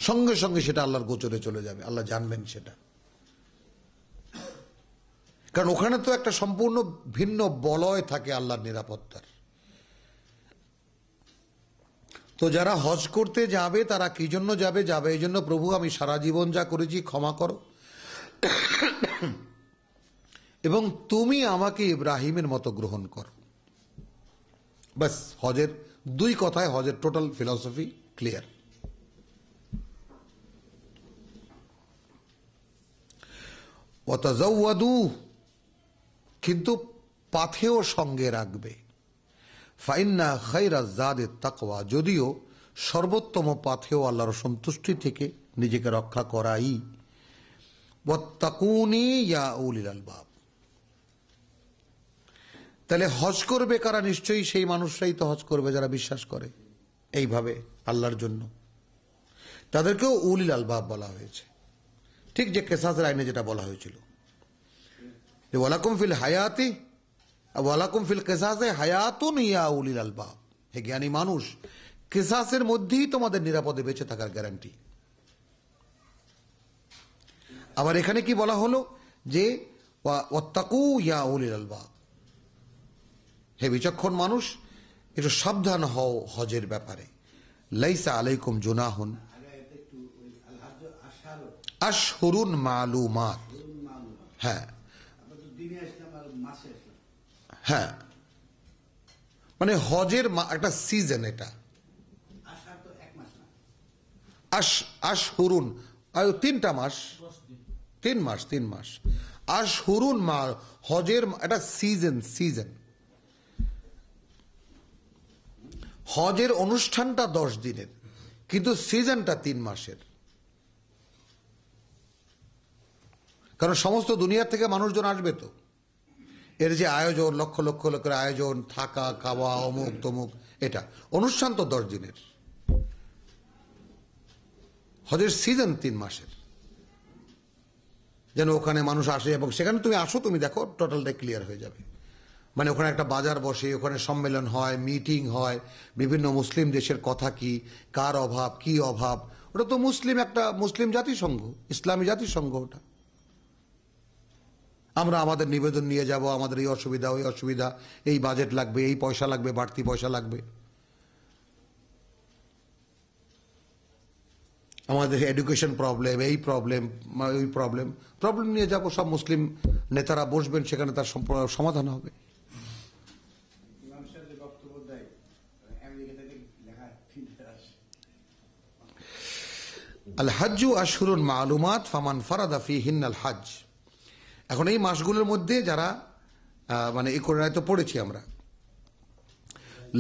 সঙ্গে সঙ্গে সেটা আল্লাহর গোচরে চলে যাবে, আল্লাহ জানবেন সেটা। কারণ ওখানে তো একটা সম্পূর্ণ ভিন্ন বলয় থাকে আল্লাহর নিরাপত্তার। তো যারা হজ করতে যাবে তারা কি জন্য যাবে? যাবে এই জন্য, প্রভু আমি সারা জীবন যা করেছি ক্ষমা করো, এবং তুমি আমাকে ইব্রাহিমের মতো গ্রহণ করো। বাস, হজের দুই কথায় হজের টোটাল ফিলসফি ক্লিয়ার। ওয়াতাজাওয়াদু, কিন্তু পাথেও সঙ্গে রাখবে। ফাইন্না খায়রা যাদি তাকওয়া, যদিও সর্বোত্তম পাথেও আল্লাহর সন্তুষ্টি থেকে নিজেকে রক্ষা করাই। ওয়াত্তাকুনি ইয়া উলিল আলবাব, তাহলে হজ করবে কারা? নিশ্চয়ই সেই মানুষরাই তো হজ করবে যারা বিশ্বাস করে এইভাবে আল্লাহর জন্য। তাদেরকেও উলিল আলবাব বলা হয়েছে, ঠিক যে কেসাসের আইনে যেটা বলা হয়েছিল যে ওয়ালাকুম ফিল হায়াতি ওয়ালাকুম ফিল কেসাসে হায়াতুন ইয়া উলিল আলবাব, হে জ্ঞানী মানুষ, কেসাসের মধ্যেই তোমাদের নিরাপদে বেঁচে থাকার গ্যারান্টি। আবার এখানে কি বলা হলো যে ওয়াত্তাকু ইয়া উলিল আলবাব, হে বিচক্ষণ মানুষ, একটু সাবধান হও হজের ব্যাপারে। লাইসা আলাইকুম জুনাহুন আশহুরুন মালুমাত, হ্যাঁ হ্যাঁ, মানে হজের একটা সিজন, এটা আশহুরুন, আর 3টা মাস, 3 মাস আশহুরুন মা, হজের একটা সিজন। হজের অনুষ্ঠানটা 10 দিনের, কিন্তু সিজনটা 3 মাসের। কারণ সমস্ত দুনিয়ার থেকে মানুষজন আসবে, তো এর যে আয়োজন, লক্ষ লক্ষ লোকের আয়োজন, থাকা খাওয়া অমুক তমুক, এটা অনুষ্ঠান তো 10 দিনের। হজের সিজন 3 মাসের, যেন ওখানে মানুষ আসে, এবং সেখানে তুমি আসো, তুমি দেখো টোটালটা ক্লিয়ার হয়ে যাবে। মানে ওখানে একটা বাজার বসে, ওখানে সম্মেলন হয়, মিটিং হয়, বিভিন্ন মুসলিম দেশের কথা কি, কার অভাব, কি অভাব, ওটা তো একটা মুসলিম জাতিসংঘ, ইসলামী জাতিসংঘ ওটা। আমরা আমাদের নিবেদন নিয়ে যাব, আমাদের এই অসুবিধা, ওই অসুবিধা, এই বাজেট লাগবে, এই পয়সা লাগবে, বাড়তি পয়সা লাগবে, আমাদের এডুকেশন প্রবলেম, এই প্রবলেম, ওই প্রবলেম নিয়ে যাব, সব মুসলিম নেতারা বসবেন, সেখানে তার সমাধান হবে। আল হজ্জু আশহুরুন মালুমাত ফামান ফারাদা ফীহিন্নাল হজ্জ। এখন এই মাসগুলোর মধ্যে যারা মানে এই কোরআনে তো পড়েছি আমরা,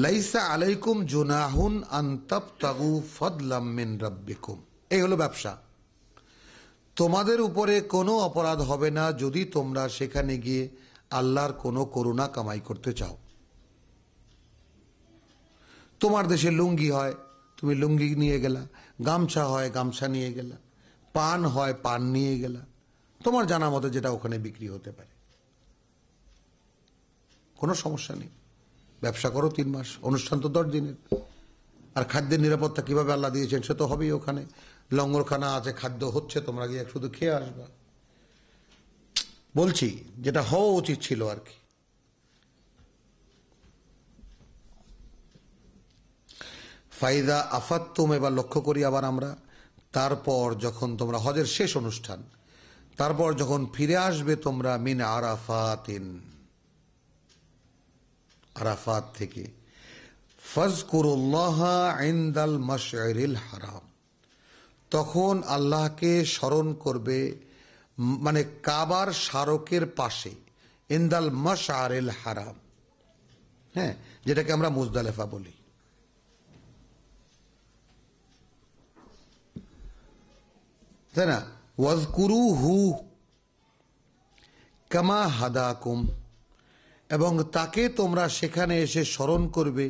লাইসা আলাইকুম জুনাহুন আন তাবতাগু ফাদলাম মিন রাব্বিকুম, এই হলো ব্যবসা। তোমাদের উপরে কোনো অপরাধ হবে না যদি তোমরা সেখানে গিয়ে আল্লাহর কোনো করুণা কামাই করতে চাও। তোমার দেশে লুঙ্গি হয়, তুমি লুঙ্গি নিয়ে গেলা, গামছা হয়, গামছা নিয়ে গেলা, পান হয়, পান নিয়ে গেলা, তোমার জানা মতো যেটা ওখানে বিক্রি হতে পারে, কোনো সমস্যা নেই। ব্যবসা করো 3 মাস, অনুষ্ঠান তো 10 দিনের। আর খাদ্যের নিরাপত্তা কিভাবে আল্লাহ দিয়েছেন সে তো হবেই, ওখানে লঙ্গরখানা আছে, খাদ্য হচ্ছে, তোমরা গিয়ে শুধু খেয়ে আসবা। বলছি যেটা হওয়া উচিত ছিল আর কি। ফাইদা আফাত্তুম, এবার লক্ষ্য করি আবার আমরা, তারপর যখন তোমরা হজের শেষ অনুষ্ঠান, তারপর যখন ফিরে আসবে তোমরা মিন আরাফাতিন, আরাফাত থেকে, ফাজকুরুল্লাহ ইনদাল মাশআরিল হারাম, তখন আল্লাহকে স্মরণ করবে, মানে কাবার স্মারকের পাশে, ইনদাল মাশআরিল হারাম, হ্যাঁ, যেটাকে আমরা মুজদালিফা বলি। তাই না? ওয়াজকুরুহু কামা হাদাকুম, এবং তাকে তোমরা সেখানে এসে স্মরণ করবে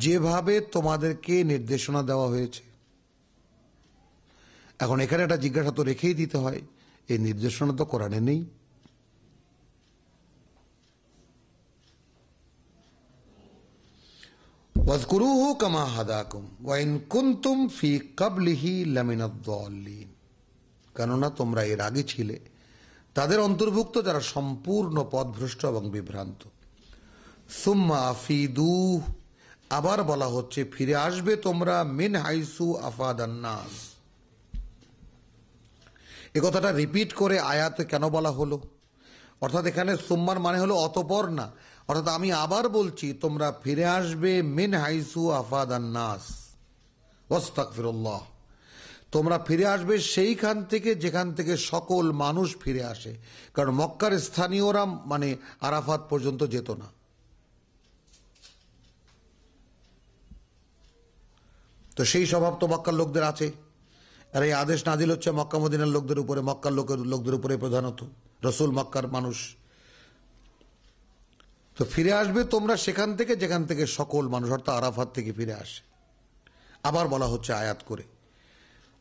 যেভাবে তোমাদেরকে নির্দেশনা দেওয়া হয়েছে। এখন এখানে একটা জিজ্ঞাসা তো রেখেই দিতে হয়, এই নির্দেশনা তো কোরআনে নেই। ওয়াজকুরুহু কামা হাদাকুম ওয়া ইন কুনতুম ফি ক্বাবলিহি লামিনাদ-দাল্লিন, কেননা তোমরা এর আগে ছিলে তাদের অন্তর্ভুক্ত যারা সম্পূর্ণ পথভ্রষ্ট এবং বিভ্রান্ত। সুম্মা আফিদু, আবার বলা হচ্ছে ফিরে আসবে তোমরা মিন হাইসু আফাদান নাস। এ কথাটা রিপিট করে আয়াতে কেন বলা হলো? অর্থাৎ এখানে সুম্মার মানে হলো অতপর না, অর্থাৎ আমি আবার বলছি তোমরা ফিরে আসবে মিন হাইসু আফাদান নাস ওয়াস্তাগফিরুল্লাহ, তোমরা ফিরে আসবে সেইখান থেকে যেখান থেকে সকল মানুষ ফিরে আসে। কারণ মক্কার স্থানীয়রা মানে আরাফাত পর্যন্ত যেত না। তো সেই স্বভাব তো মক্কার লোকদের আছে, আর এই আদেশ নাজিল হচ্ছে মক্কা মদিনার লোকদের উপরে, মক্কার লোকদের উপরে প্রধানত, রসুল মক্কার মানুষ। তো ফিরে আসবে তোমরা সেখান থেকে যেখান থেকে সকল মানুষ, অর্থাৎ আরাফাত থেকে ফিরে আসে। আবার বলা হচ্ছে আয়াত করে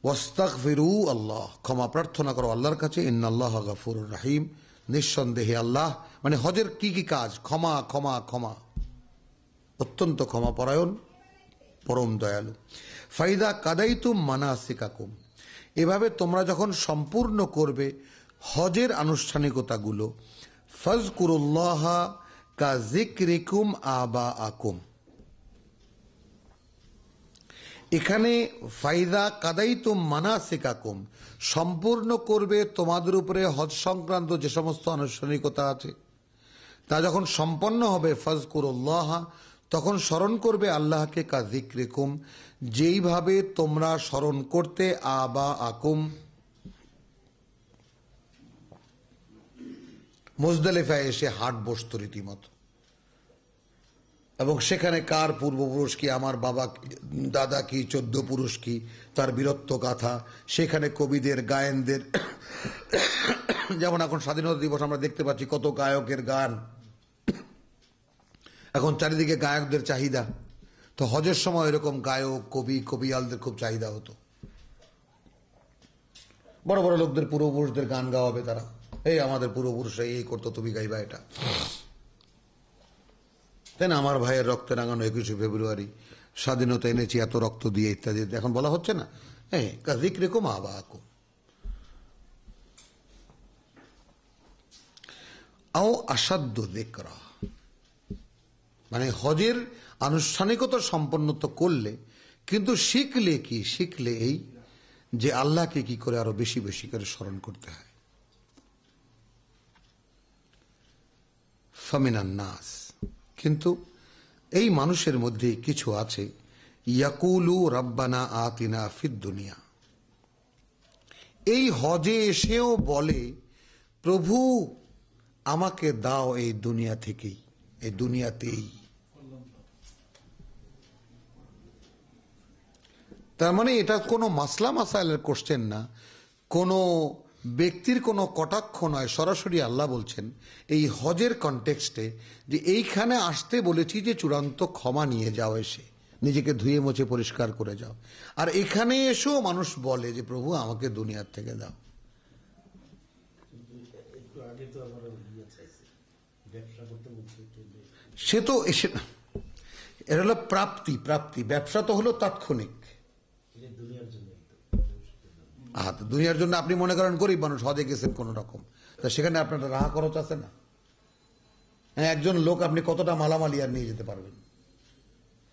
ওয়াস্তাগফিরু আল্লাহ, ক্ষমা প্রার্থনা করো আল্লাহর কাছে, ইন্নাল্লাহ গফুরুর রহিম, নিঃসন্দেহে আল্লাহ মানে হজের কি কি কাজ, ক্ষমা ক্ষমা ক্ষমা, অত্যন্ত ক্ষমা পরায়ণ, পরম দয়ালু। ফাইদা কাদাইতুম মানাসিকাকুম, এভাবে তোমরা যখন সম্পূর্ণ করবে হজের আনুষ্ঠানিকতাগুলো, ফাজকুরুল্লাহ কা যিকরিকুম আবাআকুম, এখানে ফাইদা কাদাইতুম মানাসিকাকুম, সম্পূর্ণ করবে তোমাদের উপরে হজ সংক্রান্ত যে সমস্ত আনুষ্ঠানিকতা আছে তা যখন সম্পন্ন হবে, ফাজকুরুল্লাহ, তখন স্মরণ করবে আল্লাহকে কা যিকরিকুম, যেইভাবে তোমরা স্মরণ করতে আবাআকুম। মুজদালিফায় এসে হাট বসত রীতিমতো, এবং সেখানে কার পূর্বপুরুষ কি, আমার বাবা দাদা কি, 14 পুরুষ কি, তার বীরত্ব গাথা, সেখানে কবিদের গায়নদের যেমন এখন স্বাধীনতা দিবস আমরা দেখতে পাচ্ছি কত গায়কের গান, এখন চারিদিকে গায়কদের চাহিদা। তো হজের সময় এরকম গায়ক কবি কবিয়ালদের খুব চাহিদা হতো। বড় বড় লোকদের পূর্বপুরুষদের গান গাওয়াবে তারা, এই আমাদের পূর্বপুরুষরা এই করতো, তুমি গাইবা এটা, তাই না? আমার ভাইয়ের রক্তে রাঙানো 21শে ফেব্রুয়ারি, স্বাধীনতা এনেছি এত রক্ত দিয়ে, ইত্যাদি। এখন বলা হচ্ছে না কা যিকরিকুম আবাআকুম আও আসাদ্দ যিকরা, মানে হজের আনুষ্ঠানিকতা সম্পন্ন তো করলে, কিন্তু শিখলে কি, শিখলে এই যে আল্লাহকে কি করে আরো বেশি বেশি করে স্মরণ করতে হয়। ফামিনান নাস, কিন্তু এই মানুষের মধ্যে কিছু আছে, ইয়াকুলু রাব্বানা আতিনা ফিদ দুনিয়া, এই হজে এসেও বলে প্রভু আমাকে দাও এই দুনিয়া থেকেই, এই দুনিয়াতেই। তার মানে এটা কোনো মাসলা মাসাইলের কোশ্চেন না, কোনো ব্যক্তির কোনো কটাক্ষ নয়, সরাসরি আল্লাহ বলছেন এই হজের কনটেক্সটে যে এইখানে আসতে বলেছি যে চূড়ান্ত ক্ষমা নিয়ে যাও, এসে নিজেকে ধুয়ে মুছে পরিষ্কার করে যাও। আর এখানে এসেও মানুষ বলে যে প্রভু আমাকে দুনিয়ার থেকে দাও। সে তো এসে, এটা হলো প্রাপ্তি, প্রাপ্তি। ব্যবসা তো হলো তাৎক্ষণিক, দুনিয়ার জন্য। আপনি মনে করেন গরিব মানুষ হজে গেছেন কোন রকম, তা সেখানে আপনার রাহা খরচ আছে না? একজন লোক আপনি কতটা মালামালি আর নিয়ে যেতে পারবেন?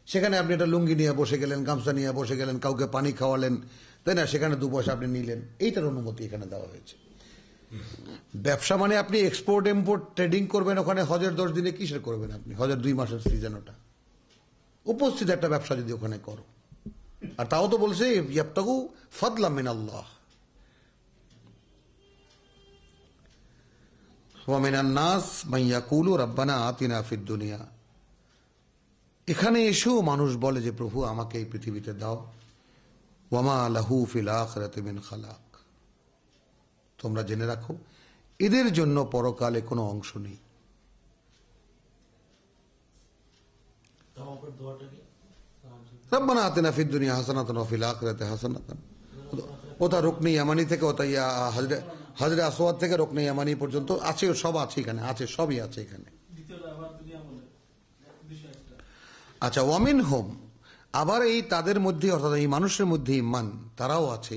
সেখানে আপনি একটা লুঙ্গি নিয়ে বসে গেলেন, গামছা নিয়ে বসে গেলেন, কাউকে পানি খাওয়ালেন, তাই না? সেখানে 2 পয়সা আপনি নিলেন, এইটার অনুমতি এখানে দেওয়া হয়েছে। ব্যবসা মানে আপনি এক্সপোর্ট ইম্পোর্ট ট্রেডিং করবেন ওখানে হজের 10 দিনে, কিসের করবেন আপনি? হজের 2 মাসের সিজন, ওটা উপস্থিত একটা ব্যবসা যদি ওখানে করো। আর তাও তো বলছে ইয়াবতাগু ফাদলাম মিনাল্লাহ ওয়া মিনান নাস মান ইয়াকুলু রাব্বানা আতিনা ফিদ দুনিয়া, এখানে এসেও মানুষ বলে যে প্রভু আমাকে এই পৃথিবীতে দাও। ওয়া মা লাহু ফিল আখিরাতি মিন খালাক, তোমরা জেনে রাখো এদের জন্য পরকালে কোনো অংশ নেই। রব্বানা আতিনা ফিদ দুনিয়া হাসানাতান ওয়া ফিল আখিরাতি হাসানাতান, ওটা রুকনি ইয়ামানি থেকে ওটা হজরে আসওয়াদ থেকে রুকনি ইয়ামানি পর্যন্ত আছে, সব আছে এখানে, আছে সবই আছে এখানে। আচ্ছা, ওয়ামিন হোম, আবার এই তাদের মধ্যে অর্থাৎ এই মানুষের মধ্যে ইমান তারাও আছে,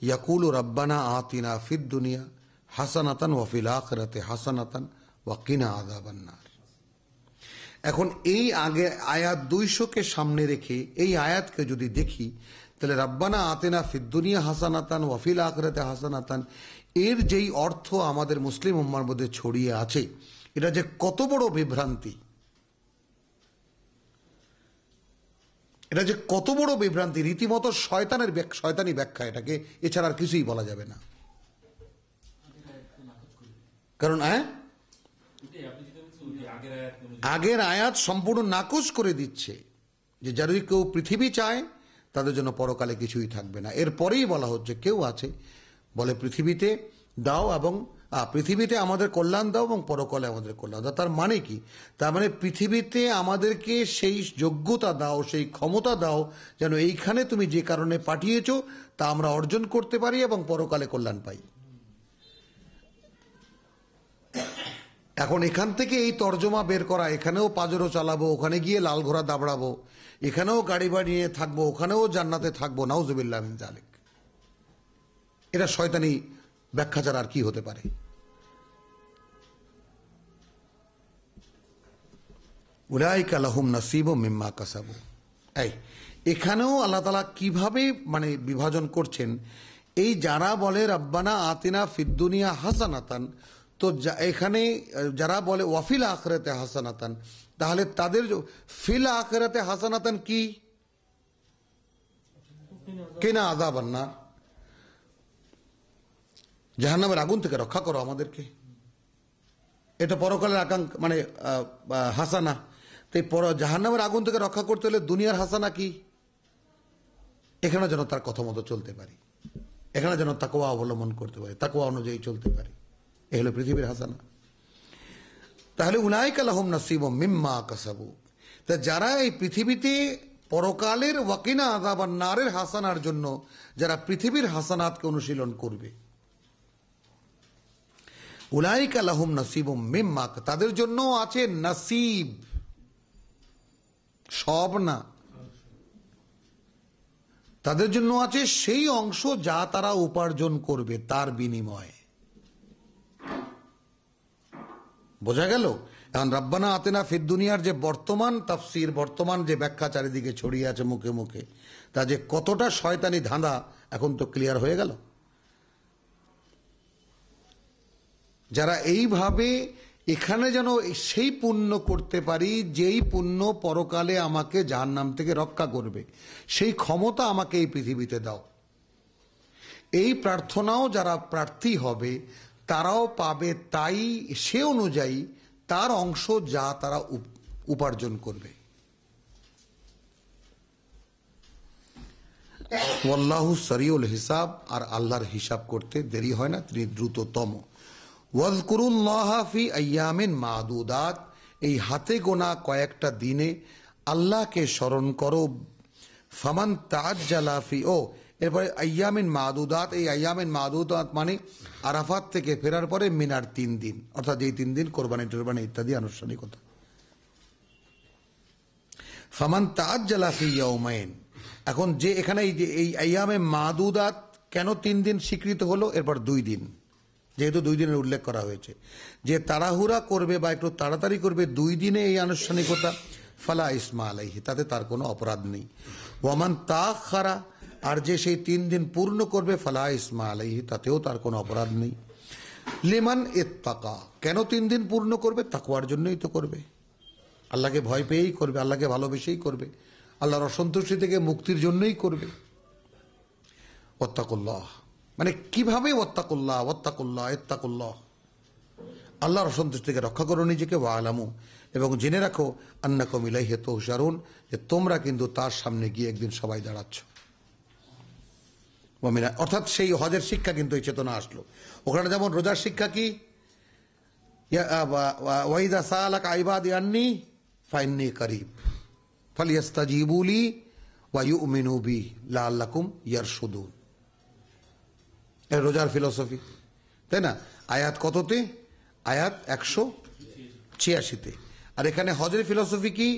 ইয়াকুলু রব্বানা আতিনা ফিদ দুনিয়া হাসানাতান ওয়া ফিল আখিরাতি হাসানাতান ওয়া কিনা আযাবান নার। এখন এই আগে আয়াত 200-কে সামনে রেখে এই আয়াতকে যদি দেখি, তাহলে রব্বানা আতিনা ফিদ দুনিয়া হাসানাতান ওয়া ফিল আখিরাতি হাসানাতান এর যেই অর্থ আমাদের মুসলিম উম্মার মধ্যে ছড়িয়ে আছে, এটা যে কত বড় বিভ্রান্তি, এটা যে কত বড় বিভ্রান্তি, রীতিমতো শয়তানি ব্যাখ্যা এটাকে, এছাড়া আর কিছুই বলা যাবে না। কারণ আগের আয়াত সম্পূর্ণ নাকচ করে দিচ্ছে যে যারা কেউ পৃথিবী চায় তাদের জন্য পরকালে কিছুই থাকবে না। এরপরেই বলা হচ্ছে কেউ আছে বলে পৃথিবীতে দাও এবং পৃথিবীতে আমাদের কল্যাণ দাও এবং পরকালে আমাদের কল্যাণ দাও। তার মানে কি? তার মানে পৃথিবীতে আমাদেরকে সেই যোগ্যতা দাও, সেই ক্ষমতা দাও যেন এইখানে তুমি যে কারণে পাঠিয়েছো তা আমরা অর্জন করতে পারি এবং পরকালে কল্যাণ পাই। এখন এখান থেকে এই তর্জমা বের করা, এখানেও পাজরো চালাবো, ওখানে গিয়ে লাল ঘোড়া দাবড়াবো, এখানেও গাড়ি বাড়ি নিয়ে থাকবো, ওখানেও জান্নাতে থাকবো, নাউজুবিল্লাহ মিন যালিক, এটা শয়তানি ব্যাখ্যা ছাড়া আর কি হতে পারে? উলাইকা লাহুম নাসিবুম মিম্মা কাসাবু। এখানেও আল্লাহ তাআলা কিভাবে মানে বিভাজন করছেন, এই যারা বলে রব্বানা আতিনা ফিদ দুনিয়া হাসানাতান, তো এখানে যারা বলে ওয়াফিল আখিরাতে হাসানাতান, তাহলে তাদের ফিল আখিরাতে হাসানাতান কি? কিনা আযাবান নার, জাহান্নামের আগুন থেকে রক্ষা করো আমাদেরকে, এটা পরকালের আকাঙ্ক্ষা মানে হাসানা। তাই জাহান্নামের আগুন থেকে রক্ষা করতে হলে দুনিয়ার হাসানা কি? এখানে যেন তার কথা মতো চলতে পারি, এখানে যেন তাকওয়া অবলম্বন করতে পারি, তাকওয়া অনুযায়ী চলতে পারি, এ হলো পৃথিবীর হাসানা। তাহলে উলাইকা লাহুম নাসিবুম মিম্মা কাসাবু, তা যারা এই পৃথিবীতে পরকালের ওয়াকিনা আযাবান নারের হাসানার জন্য যারা পৃথিবীর হাসানাতকে অনুশীলন করবে, উলাইকা লাহুম নাসিবুম মিম্মা, তাদের জন্য আছে নসিব, সব না, তাদের জন্য আছে সেই অংশ যা তারা উপার্জন করবে তার বিনিময়ে। বোঝা গেল? এখন রব্বানা আতিনা ফিদ দুনিয়ার যে বর্তমান তাফসীর, বর্তমান যে ব্যাখ্যা চারিদিকে ছড়িয়ে আছে মুখে মুখে, তা যে কতটা শয়তানি ধাঁধা এখন তো ক্লিয়ার হয়ে গেল। যারা এইভাবে এখানে যেন সেই পুণ্য করতে পারি যেই পুণ্য পরকালে আমাকে জাহান্নাম থেকে রক্ষা করবে, সেই ক্ষমতা আমাকে এই পৃথিবীতে দাও, এই প্রার্থনাও যারা প্রার্থী হবে তারাও পাবে তাই সে অনুযায়ী তার অংশ যা তারা উপার্জন করবে। ওয়াল্লাহু সরিউল হিসাব, আর আল্লাহর হিসাব করতে দেরি হয় না, তিনি দ্রুততম। ওয়াজকুরুল্লাহ ফি আইয়ামিন মাদুদাত, এই হাতে গোনা কয়েকটা দিনে আল্লাহকে স্মরণ করো। ফামান তাআজ্জালা ফি, এরপরে আইয়ামিন মাদুদাত, এই আইয়ামিন মাদুদাত মানে আরাফাত থেকে ফেরার পরে মিনার 3 দিন, অর্থাৎ এই 3 দিন কোরবানি টোরবানি ইত্যাদি আনুষ্ঠানিকতা। ফামান তাআজ্জালা ফি ইয়াউমাইন, এখন যে এখানে এই আইয়ামে মাদুদাত কেন 3 দিন স্বীকৃত হলো, এরপর 2 দিন, যেহেতু 2 দিনের উল্লেখ করা হয়েছে, যে তাড়াহুড়া করবে বা একটু তাড়াতাড়ি করবে 2 দিনে এই আনুষ্ঠানিকতা, ফালা ইসমা আলাইহি, তাতে তার কোনো অপরাধ নেই। ওয়ামান তাআখারা, আর যে সেই 3 দিন পূর্ণ করবে, ফালা ইসমা আলাইহি, তাতেও তার কোনো অপরাধ নেই। লিমান ইত্তাকা, কেন 3 দিন পূর্ণ করবে? তাকওয়ার জন্যই তো করবে, আল্লাহকে ভয় পেয়েই করবে, আল্লাহকে ভালোবেসেই করবে, আল্লাহর অসন্তুষ্টি থেকে মুক্তির জন্যই করবে। ওয়াত্তাকুল্লাহ মানে কিভাবে? ওয়াত্তাকুল্লাহ ওয়াত্তাকুল্লাহ ইত্তাকুল্লাহ, আল্লাহর অসন্তুষ্টি থেকে রক্ষা করো নিজেকে। ওয়ালামু, এবং জেনে রাখো আন্নাকুম ইলাইহি তুহশারুন, যে তোমরা কিন্তু তার সামনে গিয়ে একদিন সবাই দাঁড়াচ্ছ। অর্থাৎ সেই হজের শিক্ষা কিন্তু এই চেতনা আসলো। ওখানে যেমন রোজার শিক্ষা কি, ওয়াইদা সালাকা ইবাদি আন্নি ফাইন্নী করিব ফালিয়াস্তাজিবু লি ওয়া ইউমিনু বি লাআল্লাকুম ইয়ারশুদুন। এর রোজার ফিলোসফি, তাই না? আয়াত কততে? আয়াত 186-তে। আর এখানে হজের ফিলোসফি কি?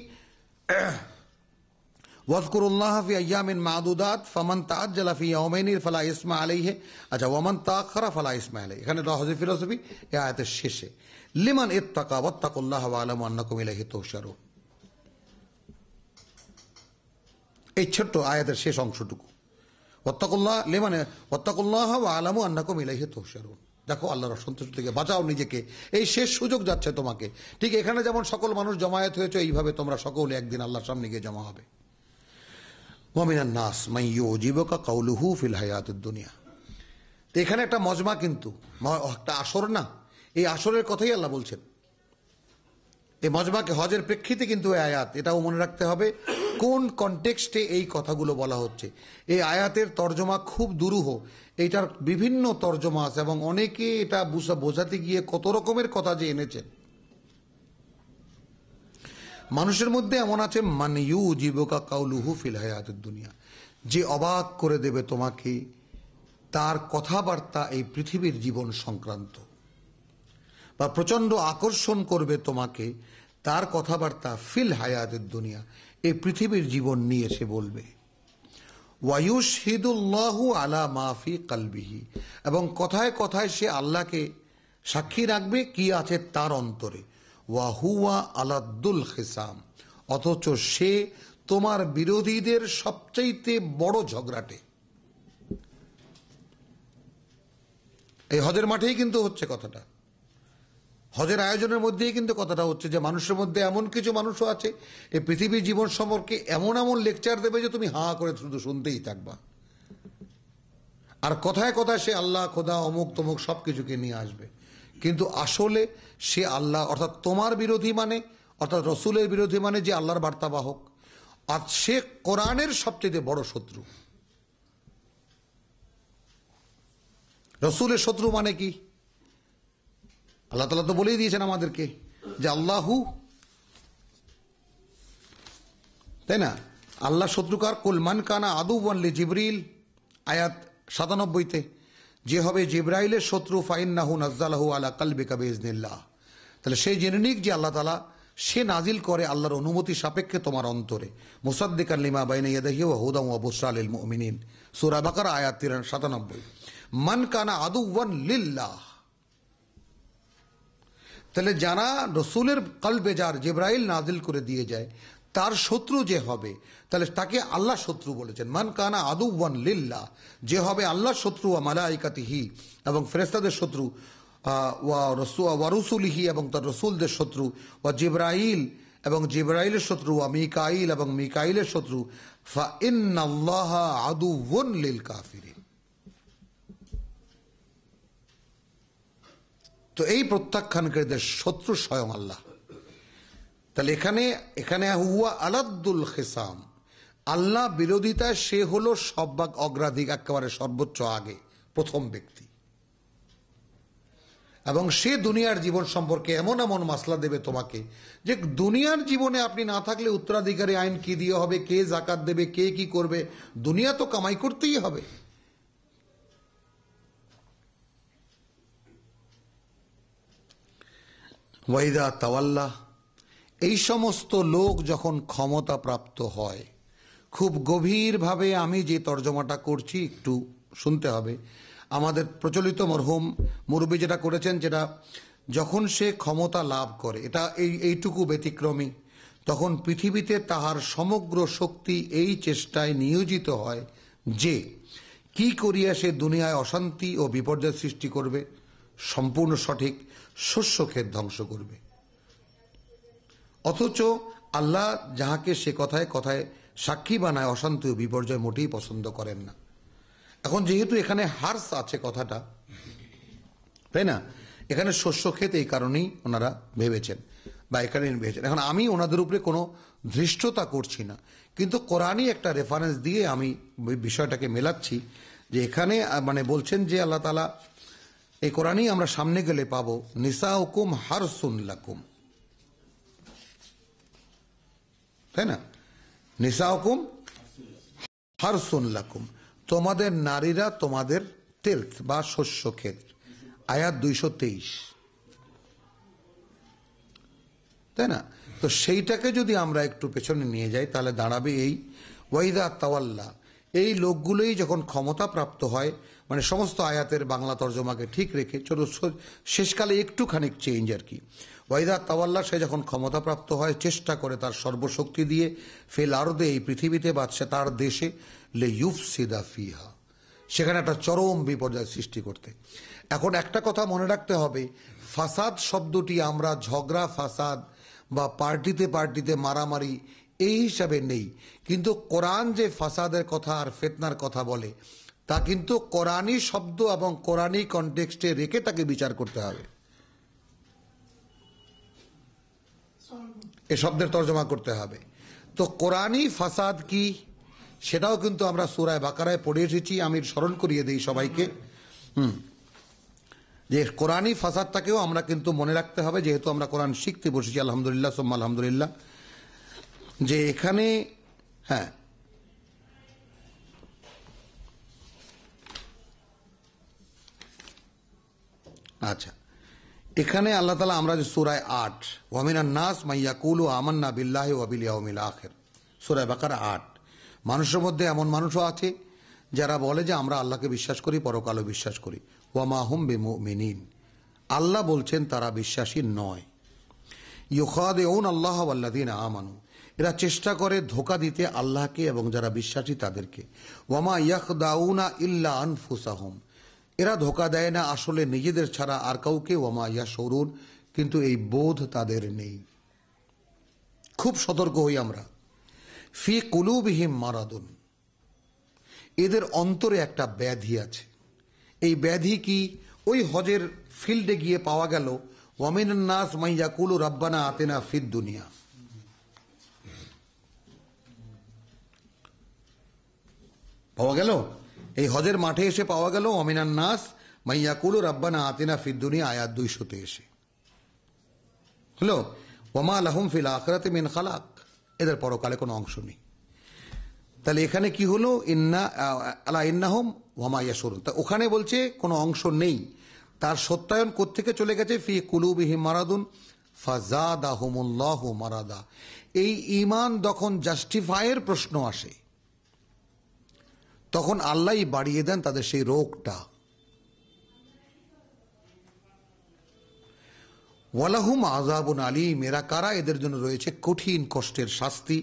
ওয়াজকুরুল্লাহ ফি আইয়ামিন মাদুদাত ফামান তাআজ্জালা ফি ইয়াওমাইনি ফালা ইসমা আলাইহি, আচ্ছা, ওয়ামান তাআখারা ফালা ইসমা আলাইহি। এখানে হজের ফিলোসফি এই আয়াতের শেষে, লিমান ইত্তাকা ওয়াত্তাকুল্লাহ ওয়া আলামু আন্নাকুম ইলাইহি তুহশারুন। এই ছোট্ট আয়াতের শেষ অংশটুকু, ওয়াত্তাকুল্লাহ লিমান ওয়াত্তাকুল্লাহ ওয়া আলামু আন্নাকুম ইলাইহি তুহশারুন। দেখো আল্লাহর অসন্তুষ্টি থেকে বাঁচাও নিজেকে, এই শেষ সুযোগ যাচ্ছে তোমাকে। ঠিক এখানে যেমন সকল মানুষ জমায়েত হয়েছে, এইভাবে তোমরা সকলে একদিন আল্লাহর সামনে গিয়ে জমা হবে। ওয়ামিনান নাস মান ইউজিবুকা কাউলুহু ফিল হায়াতিদ দুনিয়া। তো এখানে একটা মজমা, কিন্তু একটা আসর না, এই আসরের কথাই আল্লাহ বলছেন। এই মজমাকে হজের প্রেক্ষিতে কিন্তু এই আয়াত, এটাও মনে রাখতে হবে কোন কনটেক্সটে এই কথাগুলো বলা হচ্ছে। এই আয়াতের তর্জমা খুব দুরূহ, এইটার বিভিন্ন তর্জমা আছে এবং অনেকে এটা বোঝাতে গিয়ে কত রকমের কথা যে এনেছেন। মানুষের মধ্যে এমন আছে মান ইউজিবুকা কাউলুহু ফিল হায়াতিদ দুনিয়া, যে অবাক করে দেবে তোমাকে তার কথাবার্তা এই পৃথিবীর জীবন সংক্রান্ত, বা প্রচন্ড আকর্ষণ করবে তোমাকে তার কথাবার্তা ফিল হায়াতিদ দুনিয়া, এই পৃথিবীর জীবন নিয়ে সে বলবে। ওয়ায়ুশহিদুল্লাহু আলা মা ফি কলবিহি, এবং কথায় কথায় সে আল্লাহকে সাক্ষী রাখবে কি আছে তার অন্তরে। ওয়াহুয়া আলাদ্দুল খিসাম, অথচ সে তোমার বিরোধীদের সবচাইতে বড় ঝগড়াটে। এই হজের মাঠেই কিন্তু হচ্ছে কথাটা, হজের আয়োজনের মধ্যেই কিন্তু কথাটা হচ্ছে যে মানুষের মধ্যে এমন কিছু মানুষও আছে এই পৃথিবীর জীবন সম্পর্কে এমন এমন লেকচার দেবে যে তুমি হাঁ করে শুধু শুনতেই থাকবা, আর কথায় কথায় সে আল্লাহ খোদা অমুক তমুক সবকিছুকে নিয়ে আসবে। কিন্তু আসলে সে আল্লাহ, অর্থাৎ তোমার বিরোধী মানে, অর্থাৎ রসুলের বিরোধী মানে যে আল্লাহর বার্তাবাহক, আর সে কোরআনের সবচেয়ে বড় শত্রু। রসুলের শত্রু মানে কি? আল্লাহ তাআলা তো বলেই দিয়েছেন আমাদেরকে যে আল্লাহু, তাই না? আল্লাহ শত্রুকার, কুল মান কানা আদুওয়ান লি জিবরিল, আয়াত 97-তে, যে হবে জিবরাইলের শত্রু ফাইন্নাহু নাজ্জালাহু আলা কলবিকা বিইজনিল্লাহ। তাহলে সে জেনে নিক যে আল্লাহ তাআলা সে নাজিল করে আল্লাহর অনুমতি সাপেক্ষে তোমার অন্তরে, মুসাদ্দিকান লিমা বাইনা ইয়াদাইহি ওয়া হুদান ওয়া বুশরা লিল মুমিনিন, সূরা বাকারা আয়াত 97। মান কানা আদুওয়ান লিল্লাহ, তাহলে যারা রসুলের কলবে যার জিবরাইল নাজিল করে দিয়ে যায় তার শত্রু যে হবে, তাহলে তাকে আল্লাহ শত্রু বলেছেন। মান কানা আদুওয়ান লিল্লাহ, যে হবে আল্লাহ শত্রু, ওয়া মালাইকাতিহি, এবং ফেরেশতাদের শত্রু, ওয়া রুসুলিহি, এবং তার রসুলদের শত্রু, ওয়া জিবরাইল, এবং জিবরাইলের শত্রু, ওয়া মিকাইল, এবং মিকাইলের শত্রু, ফা ইন্নাল্লাহা আদুওয়ান লিল কাফিরিন। তো এই প্রত্যাখ্যানকারীদের শত্রু স্বয়ং আল্লাহ। তাহলে এখানে হুয়া আলাদ্দুল খিসাম, আল্লাহ বিরোধিতায় সে হলো সবভাগ অগ্রাধিক, একেবারে সর্বোচ্চ আগে, প্রথম ব্যক্তি। এবং সে দুনিয়ার জীবন সম্পর্কে এমন এমন মাসলা দেবে তোমাকে যে দুনিয়ার জীবনে আপনি না থাকলে উত্তরাধিকারী আইন কি দিয়ে হবে, কে জাকাত দেবে, কে কি করবে, দুনিয়া তো কামাই করতেই হবে। ওয়াইদা তাওয়াল্লা, এই সমস্ত লোক যখন ক্ষমতা প্রাপ্ত হয়, খুব গভীরভাবে আমি যে তর্জমাটা করছি একটু শুনতে হবে। আমাদের প্রচলিত মরহুম মুরব্বী যেটা করেছেন, যেটা যখন সে ক্ষমতা লাভ করে, এটা এইটুকু ব্যতিক্রমী, তখন পৃথিবীতে তাহার সমগ্র শক্তি এই চেষ্টায় নিয়োজিত হয় যে কি করিয়া সে দুনিয়ায় অশান্তি ও বিপর্যয় সৃষ্টি করবে, সম্পূর্ণ সঠিক, শস্য ক্ষেত ধ্বংস করবে। অথচ আল্লাহ যাহাকে সে কথায় কথায় সাক্ষী বানায় অশান্তি ও বিপর্যয় মোটেই পছন্দ করেন না। এখন যেহেতু এখানে হার্স আছে কথাটা, তাই না, এখানে শস্য ক্ষেত এই কারণেই ওনারা ভেবেছেন, বা এখানে ভেবেছেন। এখন আমি ওনাদের উপরে কোনো ধৃষ্টতা করছি না, কিন্তু কোরআনই একটা রেফারেন্স দিয়ে আমি বিষয়টাকে মেলাচ্ছি যে এখানে মানে বলছেন যে আল্লাহ তাআলা এই কোরআনই আমরা সামনে গেলে পাবো নিসাউকুম হারসুন লাকুম, তাই না? নিসাউকুম হারসুন লাকুম, তোমাদের নারীরা তোমাদের তেলথ বা শস্য ক্ষেত, আয়াত 223, তাই না? তো সেইটাকে যদি আমরা একটু পেছনে নিয়ে যাই তাহলে দাঁড়াবে এই ওয়াইদা তাওয়াল্লা, এই লোকগুলোই যখন ক্ষমতা প্রাপ্ত হয়, মানে সমস্ত আয়াতের বাংলা তর্জমাকে ঠিক রেখে চলো শেষকালে একটুখানি চেঞ্জ আর কি। ওয়াইদা তাওয়াল্লা, সে যখন ক্ষমতা প্রাপ্ত হয়, চেষ্টা করে তার সর্বশক্তি দিয়ে ফিল আরদে, এই পৃথিবীতে বা তার দেশে, লে ইউফসিদা ফিহা, সেখানে একটা চরম বিপর্যয় সৃষ্টি করতে। এখন একটা কথা মনে রাখতে হবে, ফাসাদ শব্দটি আমরা ঝগড়া ফাসাদ বা পার্টিতে পার্টিতে মারামারি এই হিসাবে নেই, কিন্তু কোরআন যে ফাসাদের কথা আর ফিতনার কথা বলে তা কিন্তু কোরআনী শব্দ এবং কোরআনী কনটেক্সটে রেখে তাকে বিচার করতে হবে, এ শব্দের তর্জমা করতে হবে। তো কোরআনী ফাসাদ কি সেটাও কিন্তু আমরা সূরা বাকারায় পড়ে এসেছি, আমি স্মরণ করিয়ে দিই সবাইকে, যে কোরআনী ফাসাদটাকেও আমরা কিন্তু মনে রাখতে হবে, যেহেতু আমরা কোরআন শিখতে বসেছি আলহামদুলিল্লাহ সুম্মা আলহামদুলিল্লাহ, যে এখানে হ্যাঁ আচ্ছা, এখানে আল্লাহ তাআলা, আমরা যে সূরায় 8 ওয়া মিনান নাস মাইয়াকুলু আমান্না বিল্লাহি ওয়া বিল ইয়াউমিল আখির, সূরা বাকারা 8, মানুষের মধ্যে এমন মানুষও আছে যারা বলে যে আমরা আল্লাহকে বিশ্বাস করি, পরকালও বিশ্বাস করি, ওয়া মা হুম বিমুমিনিন, আল্লাহ বলছেন তারা বিশ্বাসী নয়। ইউখাদিউন আল্লাহ ওয়াল্লাযিনা আমানু, এরা চেষ্টা করে ধোঁকা দিতে আল্লাহকে এবং যারা বিশ্বাসী তাদেরকে। ওয়া মা ইয়াখদাউনা ইল্লা আনফুসাহুম, এরা ধোঁকা দেয় না আসলে নিজেদের ছাড়া আর কাউকে। ওয়া মা ইয়াশউরুন, কিন্তু এই বোধ তাদের নেই। খুব সতর্ক হই আমরা। ফি কুলুবিহিম মারাদুন, এদের অন্তরে একটা ব্যাধি আছে। এই ব্যাধি কি? ওই হজের ফিল্ডে গিয়ে পাওয়া গেল ওয়া মিনান নাস মাইয়াকুলু রাব্বানা আতিনা ফিদ দুনিয়া, পাওয়া গেল এই হজের মাঠে এসে পাওয়া গেল ওয়া মিনান নাস মাইয়াকুলু রাব্বানা আতিনা ফিদ দুনিয়া, আয়াত 200-তে এসে হলো ওয়া মা লাহুম ফিল আখিরাতি মিন খালাক, এদের পরকালে কোনো অংশ নেই। তাহলে এখানে কি হলো? ইন্না আলা ইন্নাহুম ওয়া মা ইয়াশউরুন, তা ওখানে বলছে কোনো অংশ নেই, তার সত্যায়ন কোত্থেকে চলে গেছে? ফি কুলুবিহিম মারাদুন ফাজাদাহুমুল্লাহু মারাদা, এই ঈমান যখন জাস্টিফাইয়ের প্রশ্ন আসে তখন আল্লাহই বাড়িয়ে দেন তাদের সেই রোগটা। ওয়ালাহুম আযাবুন আলীম, এরা কারা? এদের জন্য রয়েছে কঠিন কষ্টের শাস্তি।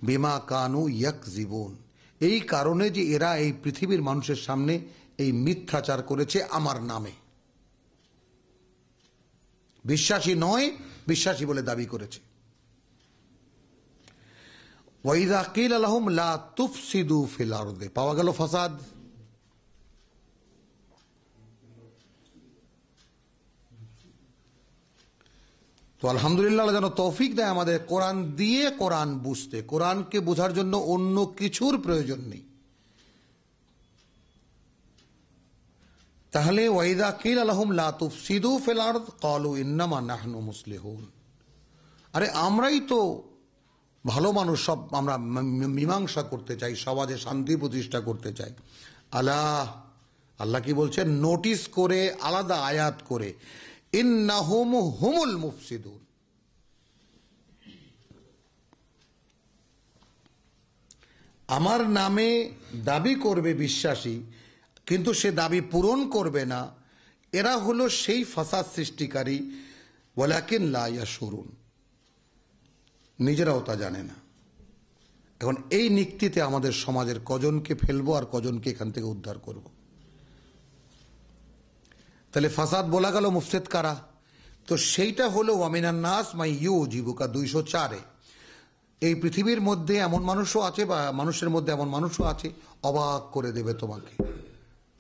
বিমা কানু ইয়াকযিবুন, এই কারণে যে এরা এই পৃথিবীর মানুষের সামনে এই মিথ্যাচার করেছে আমার নামে, বিশ্বাসী নয়, বিশ্বাসী বলে দাবি করেছে। ওয়াইযা কিলা লাহুম লা তুফসিদু ফিল আরদি, পাওয়া গেল ফাসাদ। তো আলহামদুলিল্লাহ, যেন তৌফিক দেয় আমাদের কোরআন দিয়ে কোরআন বুঝতে, কোরআনকে বোঝার জন্য অন্য কিছুর প্রয়োজন নেই। তাহলে ওয়াইদা কিলা লাহুম লা তুফসিদু ফিল আরদ ক্বালু ইন্নামা নাহনু মুসলিহুন, আরে আমরাই তো ভালো মানুষ, সব আমরা মীমাংসা করতে চাই, সমাজে শান্তি প্রতিষ্ঠা করতে চাই। আল্লাহ কি বলছেন? নোটিস করে, আলাদা আয়াত করে, ইন্নাহুম হুমুল মুফসিদুন, আমার নামে দাবি করবে বিশ্বাসী কিন্তু সে দাবি পূরণ করবে না, এরা হলো সেই ফাসাদ সৃষ্টিকারী। ওয়ালাকিন লা ইয়াশউরুন, নিজেরাও তা জানে না। এখন এই নিক্তিতে আমাদের সমাজের কজনকে ফেলবো আর কজনকে এখান থেকে উদ্ধার করব? তাহলে ফাসাদ বলা গেল, মুফসিদ কারা? তো সেইটা হলো ওয়া মিনান নাস মাই ইউজিবুকা 204-এ। এই পৃথিবীর মধ্যে এমন মানুষও আছে, বা মানুষের মধ্যে এমন মানুষও আছে, অবাক করে দেবে তোমাকে।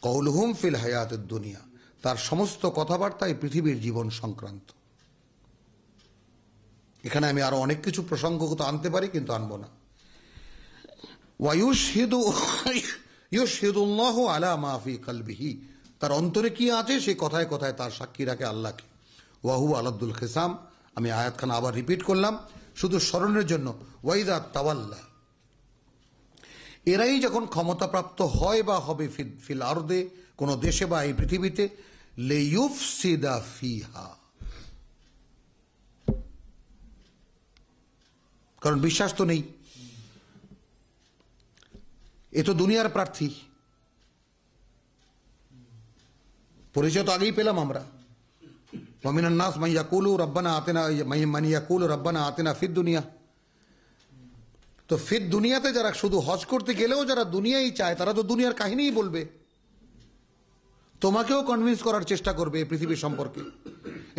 কওলুহুম ফিল হায়াতিদ দুনিয়া, তার সমস্ত কথাবার্তাই পৃথিবীর জীবন সংক্রান্ত। এখানে আমি আরো অনেক কিছু প্রসঙ্গ আনতে পারি, কিন্তু আনবো না। ওয়ায়ুশহিদু ইউশহিদুল্লাহু আলা মা ফি কলবিহি, তার অন্তরে কি আছে সে কথায় কথায় তার সাক্ষী রাখে আল্লাহকে। ওয়াহু আলাদুল খিসাম। আমি আয়াতখানা আবার রিপিট করলাম শুধু স্মরণের জন্য। ওয়াইদা তাওয়াল্লা, এরাই যখন ক্ষমতাপ্রাপ্ত হয় বা হবে ফিল আরদে, কোন দেশে বা এই পৃথিবীতে, লিইউফসিদা ফিহা, কারণ বিশ্বাস তো নেই, এ তো দুনিয়ার প্রার্থী, পরিচয় তো আগেই পেলাম আমরা। ওয়ামিনান নাস মান ইয়াকুলু রাব্বানা আতিনা, মান ইয়াকুলু রাব্বানা আতিনা ফিদ দুনিয়া। তো ফিদ দুনিয়াতে যারা শুধু হজ করতে গেলেও যারা দুনিয়াই চায়, তারা তো দুনিয়ার কাহিনীই বলবে, তোমাকেও কনভিন্স করার চেষ্টা করবে এই পৃথিবীর সম্পর্কে।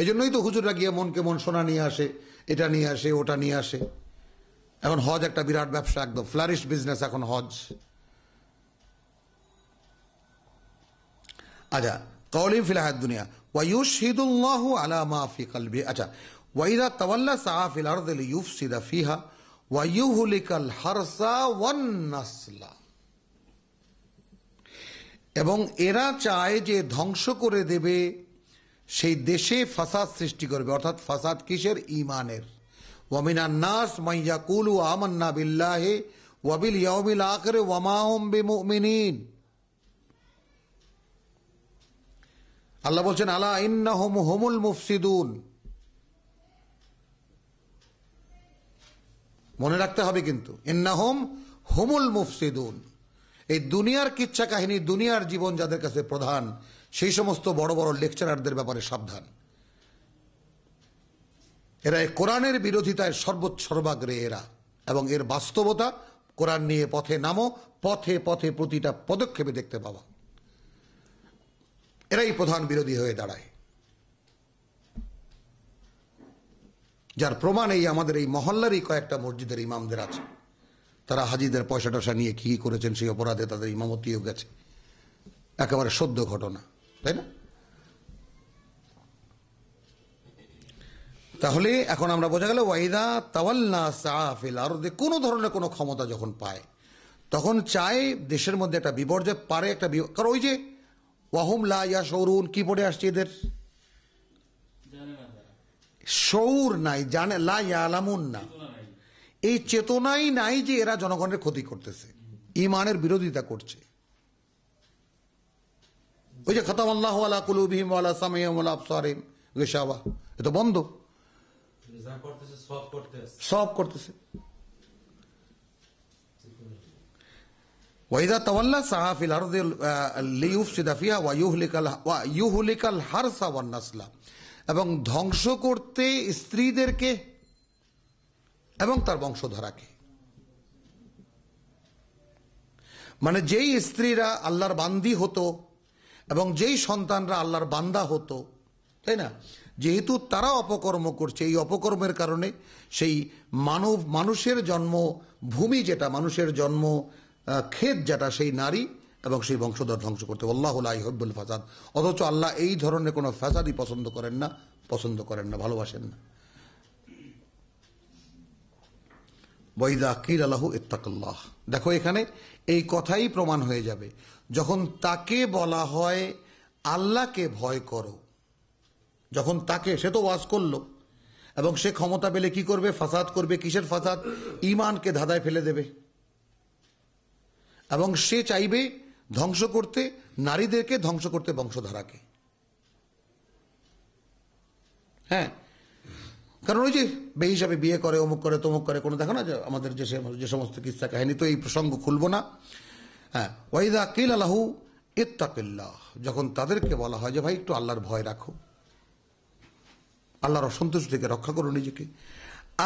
এই জন্যই তো হুজুররা গিয়ে মনকে মন সোনা নিয়ে আসে, এটা নিয়ে আসে, ওটা নিয়ে আসে। এখন হজ একটা বিরাট ব্যবসা, একদম ফ্লারিশ বিজনেস এখন হজ। আচ্ছা, কওলিম ফিল হায়াত দুনিয়া ওয়া ইউশহিদুল্লাহু আলা মা ফি কলবি। আচ্ছা, ওয়া ইযা তাওয়াল্লা সাআ ফিল আরদি লিইউফসিদা ফিহা ওয়া ইউহলিকাল হারসা ওয়ান নাসলা। এবং এরা চায় যে ধ্বংস করে দেবে সেই দেশে, ফাসাদ সৃষ্টি করবে। অর্থাৎ ফাসাদ কিসের? ঈমানের। ওয়া মিনান নাস মান ইয়াকুলু আমান্না বিল্লাহি ওয়া বিল ইয়াউমিল আখির ওয়া মা হুম বিমুমিনিন। আল্লাহ বলছেন আলা ইন্নাহুম হুমুল মুফসিদুন। মনে রাখতে হবে কিন্তু, ইন্নাহুম হুমুল মুফসিদুন। এই দুনিয়ার কিচ্ছা কাহিনী, দুনিয়ার জীবন যাদের কাছে প্রধান, সেই সমস্ত বড় বড় লেকচারারদের ব্যাপারে সাবধান। এরা কোরআনের বিরোধিতায় সর্বাগ্রে এরা, এবং এর বাস্তবতা কোরআন নিয়ে পথে নামো, পথে পথে প্রতিটা পদক্ষেপে দেখতে পাওয়া। এরাই প্রধান বিরোধী হয়ে দাঁড়ায়, যার প্রমাণ এই আমাদের এই মহল্লারই কয়েকটা মসজিদের ইমামদের আছে। তারা হাজিদের পয়সা টয়সা নিয়ে কি করেছেন, সেই অপরাধে তাদের ইমামতিও গেছে। একেবারে সদ্য ঘটনা, তাই না? তাহলে এখন আমরা বোঝা গেল ওয়াইদা তাওয়াল্লা সাআ ফিল আরদি, কোন ধরনের কোনো ক্ষমতা যখন পায় তখন চায় দেশের মধ্যে একটা বিপর্যয় পারে, একটা কারণ ওই যে ওয়াহুম লা ইয়াশউরুন, কি পড়ে আসছে এদের? শৌর নাই, জানে, লা ইয়ালামুন না, এই চেতনাই নাই যে এরা জনগণের ক্ষতি করতেছে, ঈমানের বিরোধিতা করছে। ওই যে খাতামাল্লাহু আলা কুলুবিহিম ওয়া আলা সামিইহিম ওয়া আলা আবসারিহিম গিশাওয়া, এটা বন্ধ, সব করতেছে। ওয়াইদা তাওয়াল্লা সাআ ফিল আরদি লিইউফসিদা ফিহা ওয়া ইউহলিকাল হারসা ওয়ান নাসলা, এবং ধ্বংস করতে স্ত্রীদেরকে এবং তার বংশধারাকে। মানে যেই স্ত্রীরা আল্লাহর বান্দি হতো এবং যেই সন্তানরা আল্লাহর বান্দা হতো, তাই না, যেহেতু তারা অপকর্ম করছে, এই অপকর্মের কারণে সেই মানুষের জন্ম ভূমি যেটা, মানুষের জন্ম ক্ষেত যেটা, সেই নারী এবং সেই বংশধর ধ্বংস করতে। আল্লাহু লা ইউহিব্বুল ফাসাদ। অথচ আল্লাহ এই ধরনের কোনো ফাসাদই পছন্দ করেন না, ভালোবাসেন না। ওয়াইদা কিলা লাহু ইত্তাকুল্লাহ, দেখো এখানে এই কথাই প্রমাণ হয়ে যাবে যখন তাকে বলা হয় আল্লাহকে ভয় করো। যখন তাকে, সে তো ওয়াজ করলো এবং সে ক্ষমতা পেলে কি করবে? ফাসাদ করবে। কিসের ফাসাদ? ঈমানকে ধাঁধায় ফেলে দেবে, এবং সে চাইবে ধ্বংস করতে নারীদেরকে, ধ্বংস করতে বংশধারাকে। হ্যাঁ, কারণ ওই যে বেহিসাবে বিয়ে করে, অমুক করে, তমুক করে, কোনো দেখো না যে আমাদের যে সমস্ত কিস্সা কাহিনী, তো এই প্রসঙ্গ খুলবো না। হ্যাঁ, ওয়াইদা কিলা লাহু ইত্তাকিল্লাহ, যখন তাদেরকে বলা হয় যে ভাই একটু আল্লাহর ভয় রাখো, আল্লাহর অসন্তুষ্ট থেকে রক্ষা করো নিজেকে,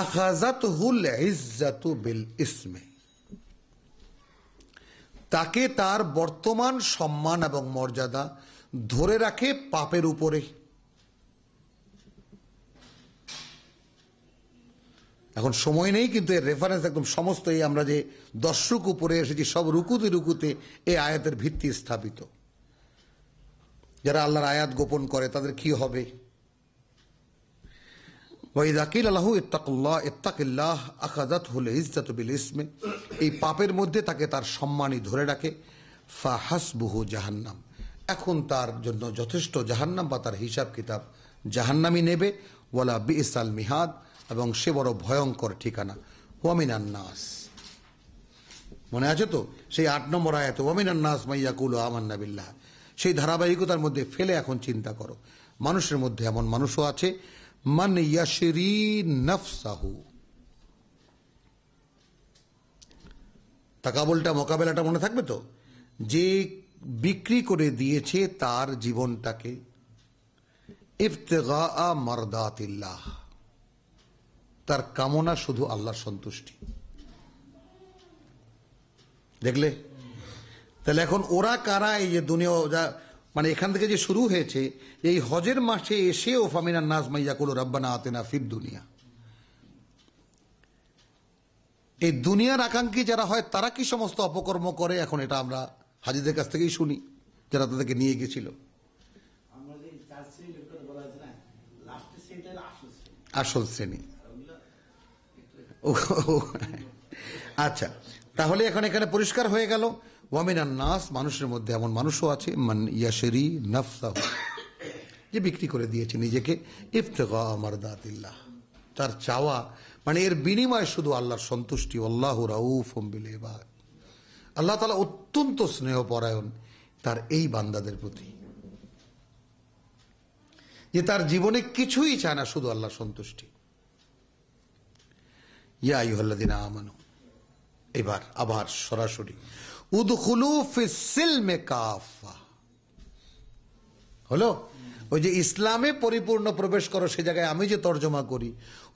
আখাযাতহুল ইজ্জাতু বিল ইসমে, তাকে তার বর্তমান সম্মান এবং মর্যাদা ধরে রাখে পাপের উপরে। এখন সময় নেই, কিন্তু এর রেফারেন্স একদম সমস্ত এই আমরা যে 10 রুকু পড়ে এসেছি, সব রুকুতে এই আয়াতের ভিত্তি স্থাপিত। যারা আল্লাহর আয়াত গোপন করে তাদের কি হবে? ওয়াইদা কিলা লাহু ইত্তাকিল্লাহ আখাযাতহুল ইজ্জাতু বিল ইসমে, এই পাপের মধ্যে তাকে তার সম্মানই ধরে রাখে। ফাহাসবুহু জাহান্নাম, এখন তার জন্য যথেষ্ট জাহান্নাম বা তার হিসাব কিতাব জাহান্নামই নেবে। ওয়ালা বিইসাল মিহাদ, এবং সে বড় ভয়ঙ্কর ঠিকানা। ওয়ামিনান নাস, মনে আছে তো সেই 8 নম্বর আয়াতে, ওয়ামিনান নাস মাইয়াকুলু আমান্না বিল্লাহ, সেই ধারাবাহিকতার মধ্যে ফেলে এখন চিন্তা করো, মানুষের মধ্যে এমন মানুষও আছে মান ইয়াশরি নাফসাহু, তাকাবুলটা মোকাবেলাটা মনে থাকবে তো, যে বিক্রি করে দিয়েছে তার জীবনটাকে ইবতিগা মারদাতিল্লাহ, তার কামনা শুধু আল্লাহর সন্তুষ্টি। দেখলে তাহলে এখন ওরা কারা? এই যে দুনিয়া মানে এখান থেকে যে শুরু হয়েছে, এই হজের মাসে এসেও ফামিনান নাস মাইয়াকুলু রাব্বানা আতিনা ফিদ দুনিয়া, এই দুনিয়ার আকাঙ্ক্ষী যারা হয় তারা কি সমস্ত অপকর্ম করে, এখন এটা আমরা হাজীদের কাছ থেকেই শুনি যারা তাদেরকে নিয়ে গেছিল। আসল শ্রেণী। আচ্ছা, তাহলে এখন এখানে পরিষ্কার হয়ে গেল, ওয়ামিনান নাস, মানুষের মধ্যে এমন মানুষও আছে মান ইয়াশরি নাফসাহু, যে বিক্রি করে দিয়েছে নিজেকে ইবতিগা মারদাতিল্লাহ, তার চাওয়া মানে এর বিনিময় শুধু আল্লাহর সন্তুষ্টি। আল্লাহু রাউফুম বিল ইবাদ, আল্লাহ তাআলা অত্যন্ত স্নেহপরায়ণ তার এই বান্দাদের প্রতি, যে তার জীবনে কিছুই চায় না, শুধু আল্লাহর সন্তুষ্টি। ইয়া আইয়ুহাল্লাযিনা আমানু, এবার আবার সরাসরি উদখুলু ফিস সিলমে কাফা হলো। ওই যে ইসলামে পরিপূর্ণ প্রবেশ করো, সে জায়গায় আমি যে তর্জমা করি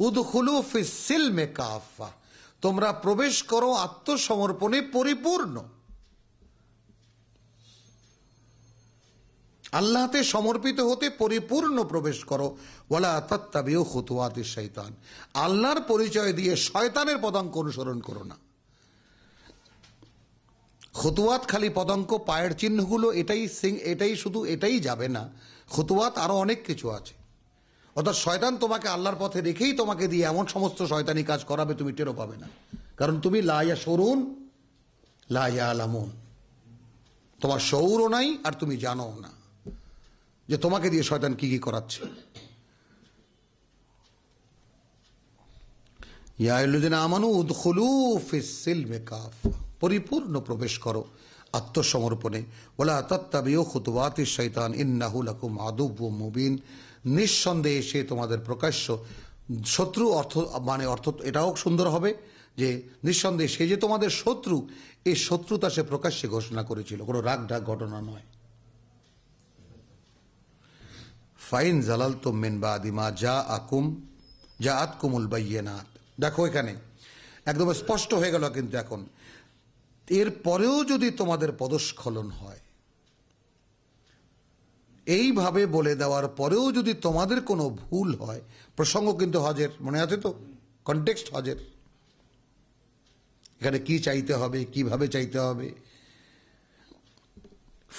উদখুলু ফিস সিলমে কাফা, তোমরা প্রবেশ করো আত্মসমর্পণে পরিপূর্ণ, আল্লাহতে সমর্পিত হতে পরিপূর্ণ প্রবেশ করো। ওয়ালা তাত্তাবিউ খুতুওয়াতিশ শাইতান, আল্লাহর পরিচয় দিয়ে শয়তানের পদাঙ্ক অনুসরণ করো না। খুতুওয়াত খালি পদাঙ্ক, পায়ের চিহ্নগুলো, এটাই শুধু এটাই যাবে না, খুতুওয়াত আরো অনেক কিছু আছে। অর্থাৎ শয়তান তোমাকে আল্লাহর পথে রেখেই তোমাকে দিয়ে এমন সমস্ত শয়তানি কাজ করাবে তুমি টেরও পাবে না, কারণ তুমি লা ইয়াশুরুন লা ইয়ালামুন, তোমার শউরও নাই আর তুমি জানো না যে তোমাকে দিয়ে শয়তান কি কি করাচ্ছে। ইয়া আইয়ুহাল্লাযিনা আমানু উদখুলু ফিস সিলমি কাফা, পরিপূর্ণ প্রবেশ করো আত্মসমর্পণে। ওয়ালা তাত্তাবিউ খুতুওয়াতিশ শাইতান ইন্নাহু লাকুম আদুউম মুবিন, নিঃসন্দেহে সে তোমাদের প্রকাশ্য শত্রু। অর্থ এটাও সুন্দর হবে যে নিঃসন্দেহে সে যে তোমাদের শত্রু, এই শত্রুতা সে প্রকাশ্যে ঘোষণা করেছিল, কোনো রাগ ঢাক ঘটনা নয়। ফাইন জালালতুম মিন বাদি মা জাআতকুমুল বায়্যিনাত, দেখো এখানে একদম স্পষ্ট হয়ে গেল। কিন্তু এখন এর পরেও যদি তোমাদের পদস্খলন হয়, এইভাবে বলে দেওয়ার পরেও যদি তোমাদের কোনো ভুল হয়, প্রসঙ্গ কিন্তু হজের, মনে আছে তো কনটেক্সট হজের, এখানে কি চাইতে হবে, কিভাবে চাইতে হবে।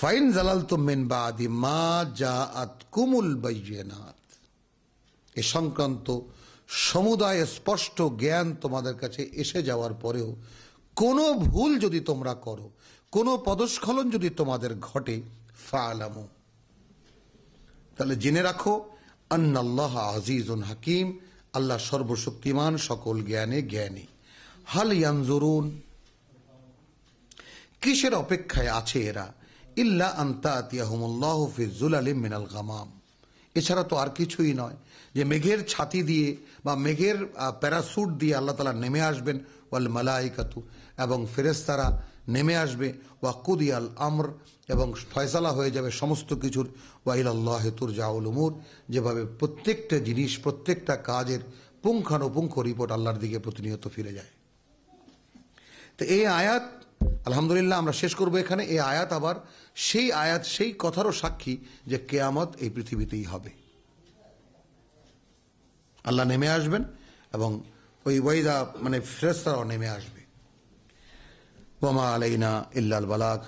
ফাইন জালালতুম মিন বাদি মা জাআতকুমুল বায়্যিনাত, এ সংক্রান্ত সমুদায় স্পষ্ট জ্ঞান তোমাদের কাছে এসে যাওয়ার পরেও কোনো ভুল যদি তোমরা করো, কোনো পদস্খলন যদি তোমাদের ঘটে, ফালামু, তাহলে জেনে রাখো আন্নাল্লাহ আজিজুন হাকিম, আল্লাহ সর্বশক্তিমান, সকল জ্ঞানে জ্ঞানী। হাল ইয়ানজুরুন, কিসের অপেক্ষায় আছে এরা, ইল্লা আন তাতিয়াহুমুল্লাহু ফি যুলালিম মিনাল গামাম, এছাড়া তো আর কিছুই নয় যে মেঘের ছাতি দিয়ে বা মেঘের প্যারাসুট দিয়ে আল্লাহ তাআলা নেমে আসবেন, ওয়াল মালাইকাতু, এবং ফেরেশতারা নেমে আসবে, ওয়া কুদিয়াল আমর, এবং ফয়সালা হয়ে যাবে সমস্ত কিছুর, ওয়া ইলাল্লাহি তুরজাউল উমুর, যেভাবে প্রত্যেকটা জিনিস, প্রত্যেকটা কাজের পুঙ্খানুপুঙ্খ রিপোর্ট আল্লাহর দিকে প্রতিনিয়ত ফিরে যায়। তো এই আয়াত আলহামদুলিল্লাহ আমরা শেষ করবো এখানে। এই আয়াত আবার সেই আয়াত, সেই কথারও সাক্ষী যে কিয়ামত এই পৃথিবীতেই হবে, আল্লাহ নেমে আসবেন এবং ওই ওয়াইদা মানে ফেরেশতারাও নেমে আসবে। ওয়ামা আলাইনা ইল্লাল বালাগ।